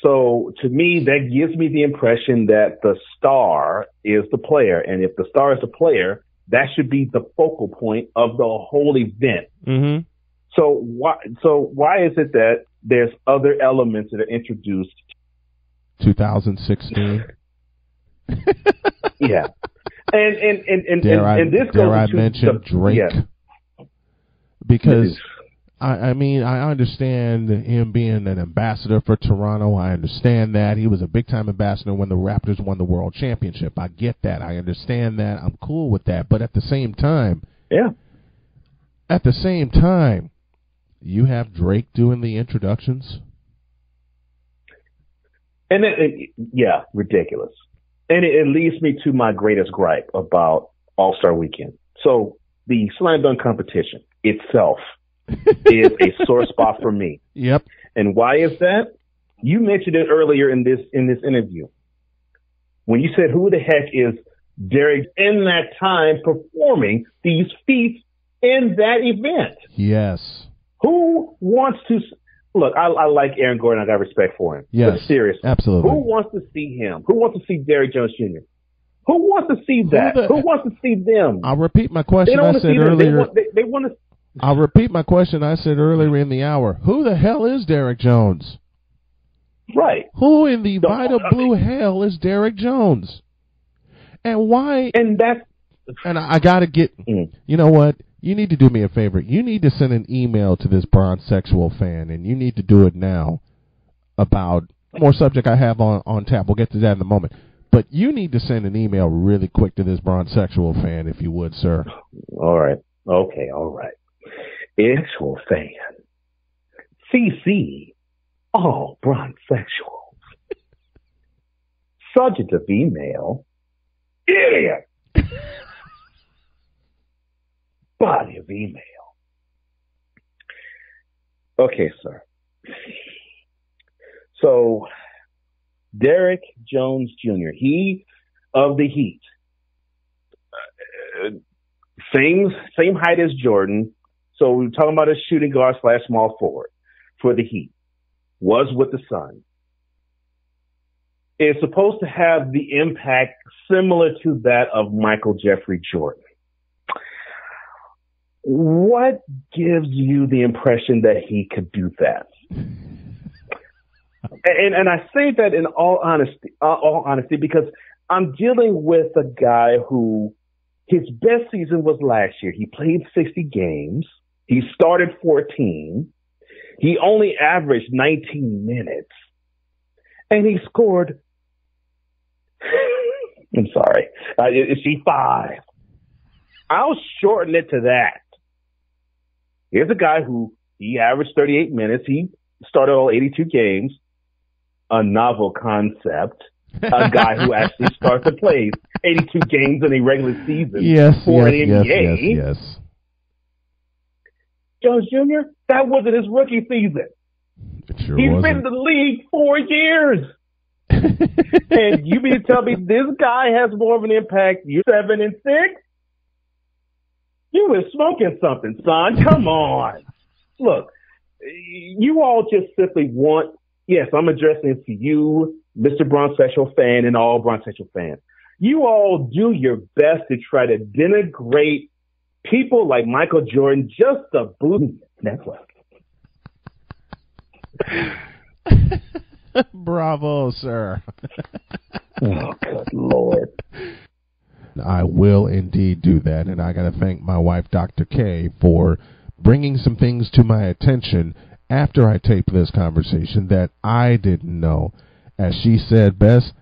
[SPEAKER 3] So to me, that gives me the impression that the star is the player. And if the star is the player, that should be the focal point of the whole event.
[SPEAKER 4] Mm-hmm.
[SPEAKER 3] So why is it that there's other elements that are introduced?
[SPEAKER 4] 2016.
[SPEAKER 3] Yeah. And this
[SPEAKER 4] dare
[SPEAKER 3] goes
[SPEAKER 4] I
[SPEAKER 3] to
[SPEAKER 4] mention Drake?
[SPEAKER 3] Yeah.
[SPEAKER 4] Because I mean, I understand him being an ambassador for Toronto. I understand that. He was a big-time ambassador when the Raptors won the World Championship. I get that. I understand that. I'm cool with that. But at the same time, you have Drake doing the introductions?
[SPEAKER 3] And ridiculous. And it leads me to my greatest gripe about All-Star Weekend. So the slam dunk competition itself is a sore spot for me.
[SPEAKER 4] Yep.
[SPEAKER 3] And why is that? You mentioned it earlier in this interview when you said, "Who the heck is Derek in that time performing these feats in that event?"
[SPEAKER 4] Yes.
[SPEAKER 3] Who wants to look? I like Aaron Gordon. I got respect for him.
[SPEAKER 4] Yes.
[SPEAKER 3] But seriously,
[SPEAKER 4] absolutely.
[SPEAKER 3] Who wants to see him? Who wants to see Derrick Jones Jr.? Who wants to see that? Who wants to see them?
[SPEAKER 4] I'll repeat my question I said earlier.
[SPEAKER 3] They want to.
[SPEAKER 4] I'll repeat my question I said earlier in the hour. Who the hell is Derrick Jones?
[SPEAKER 3] Right.
[SPEAKER 4] Who in the Vita Blue hell is Derrick Jones? And why?
[SPEAKER 3] And
[SPEAKER 4] I got to get, you know what? You need to do me a favor. You need to send an email to this bronzesexual fan, and you need to do it now about more subject I have on tap. We'll get to that in a moment. But you need to send an email really quick to this bronzesexual fan, if you would, sir.
[SPEAKER 3] All right. Okay. All right. Actual fan. CC. All bronzesexuals. Subject of email. Idiot. Body of email. Okay, sir. So, Derrick Jones Jr., he of the Heat. Same height as Jordan. So we're talking about a shooting guard / small forward for the Heat. Was with the Sun. Is supposed to have the impact similar to that of Michael Jeffrey Jordan. What gives you the impression that he could do that? And I say that in all honesty, because I'm dealing with a guy who his best season was last year. He played 60 games. He started 14. He only averaged 19 minutes. And he scored, I'm sorry, is he 5? I'll shorten it to that. Here's a guy who he averaged 38 minutes. He started all 82 games. A novel concept. A guy who actually starts to play 82 games in a regular season for an NBA.
[SPEAKER 4] Yes.
[SPEAKER 3] Jones Jr., that wasn't his rookie season. He's been in the league 4 years. And you mean to tell me this guy has more of an impact? You're 7 and 6? You were smoking something, son. Come on. Look, you all just simply want, yes, I'm addressing it to you, Mr. Bronzesexual fan, and all Bronzesexual fans. You all do your best to try to denigrate people like Michael Jordan just to boost network.
[SPEAKER 4] Bravo, sir.
[SPEAKER 3] Oh, good Lord.
[SPEAKER 4] I will indeed do that, and I got to thank my wife, Dr. K, for bringing some things to my attention after I taped this conversation that I didn't know. As she said best,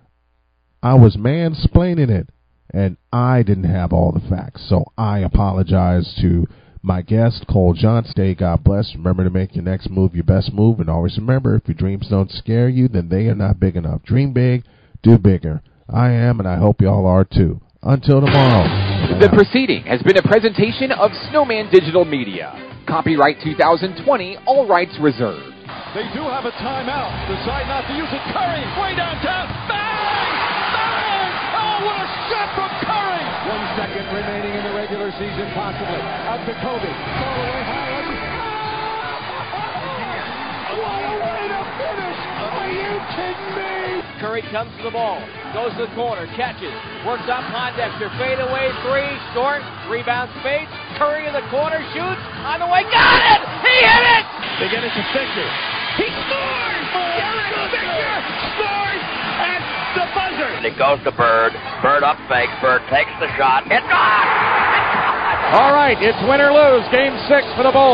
[SPEAKER 4] I was mansplaining it, and I didn't have all the facts. So I apologize to my guest, Cole Johnstay. God bless. Remember to make your next move your best move, and always remember, if your dreams don't scare you, then they are not big enough. Dream big, do bigger. I am, and I hope y'all are too. Until tomorrow.
[SPEAKER 1] The proceeding has been a presentation of Snowman Digital Media. Copyright 2020, all rights reserved.
[SPEAKER 2] They do have a timeout. Decide not to use it. Curry, way downtown. Bang! Bang! Oh, what a shot from Curry!
[SPEAKER 6] 1 second remaining in the regular season, possibly. Out to Kobe. All the way high. What a way to finish! Are you kidding me?
[SPEAKER 7] Curry comes to the ball, goes to the corner, catches, works up Pondexter, fade away three, short, rebound fades, Curry in the corner, shoots, on the way, got it! He hit it!
[SPEAKER 2] They get it to Fisher. He scores! Eric Fisher scores at the buzzer!
[SPEAKER 8] It goes to Bird. Bird up fakes. Bird takes the shot. It's gone!
[SPEAKER 2] All right, it's win or lose, game 6 for the Bulls.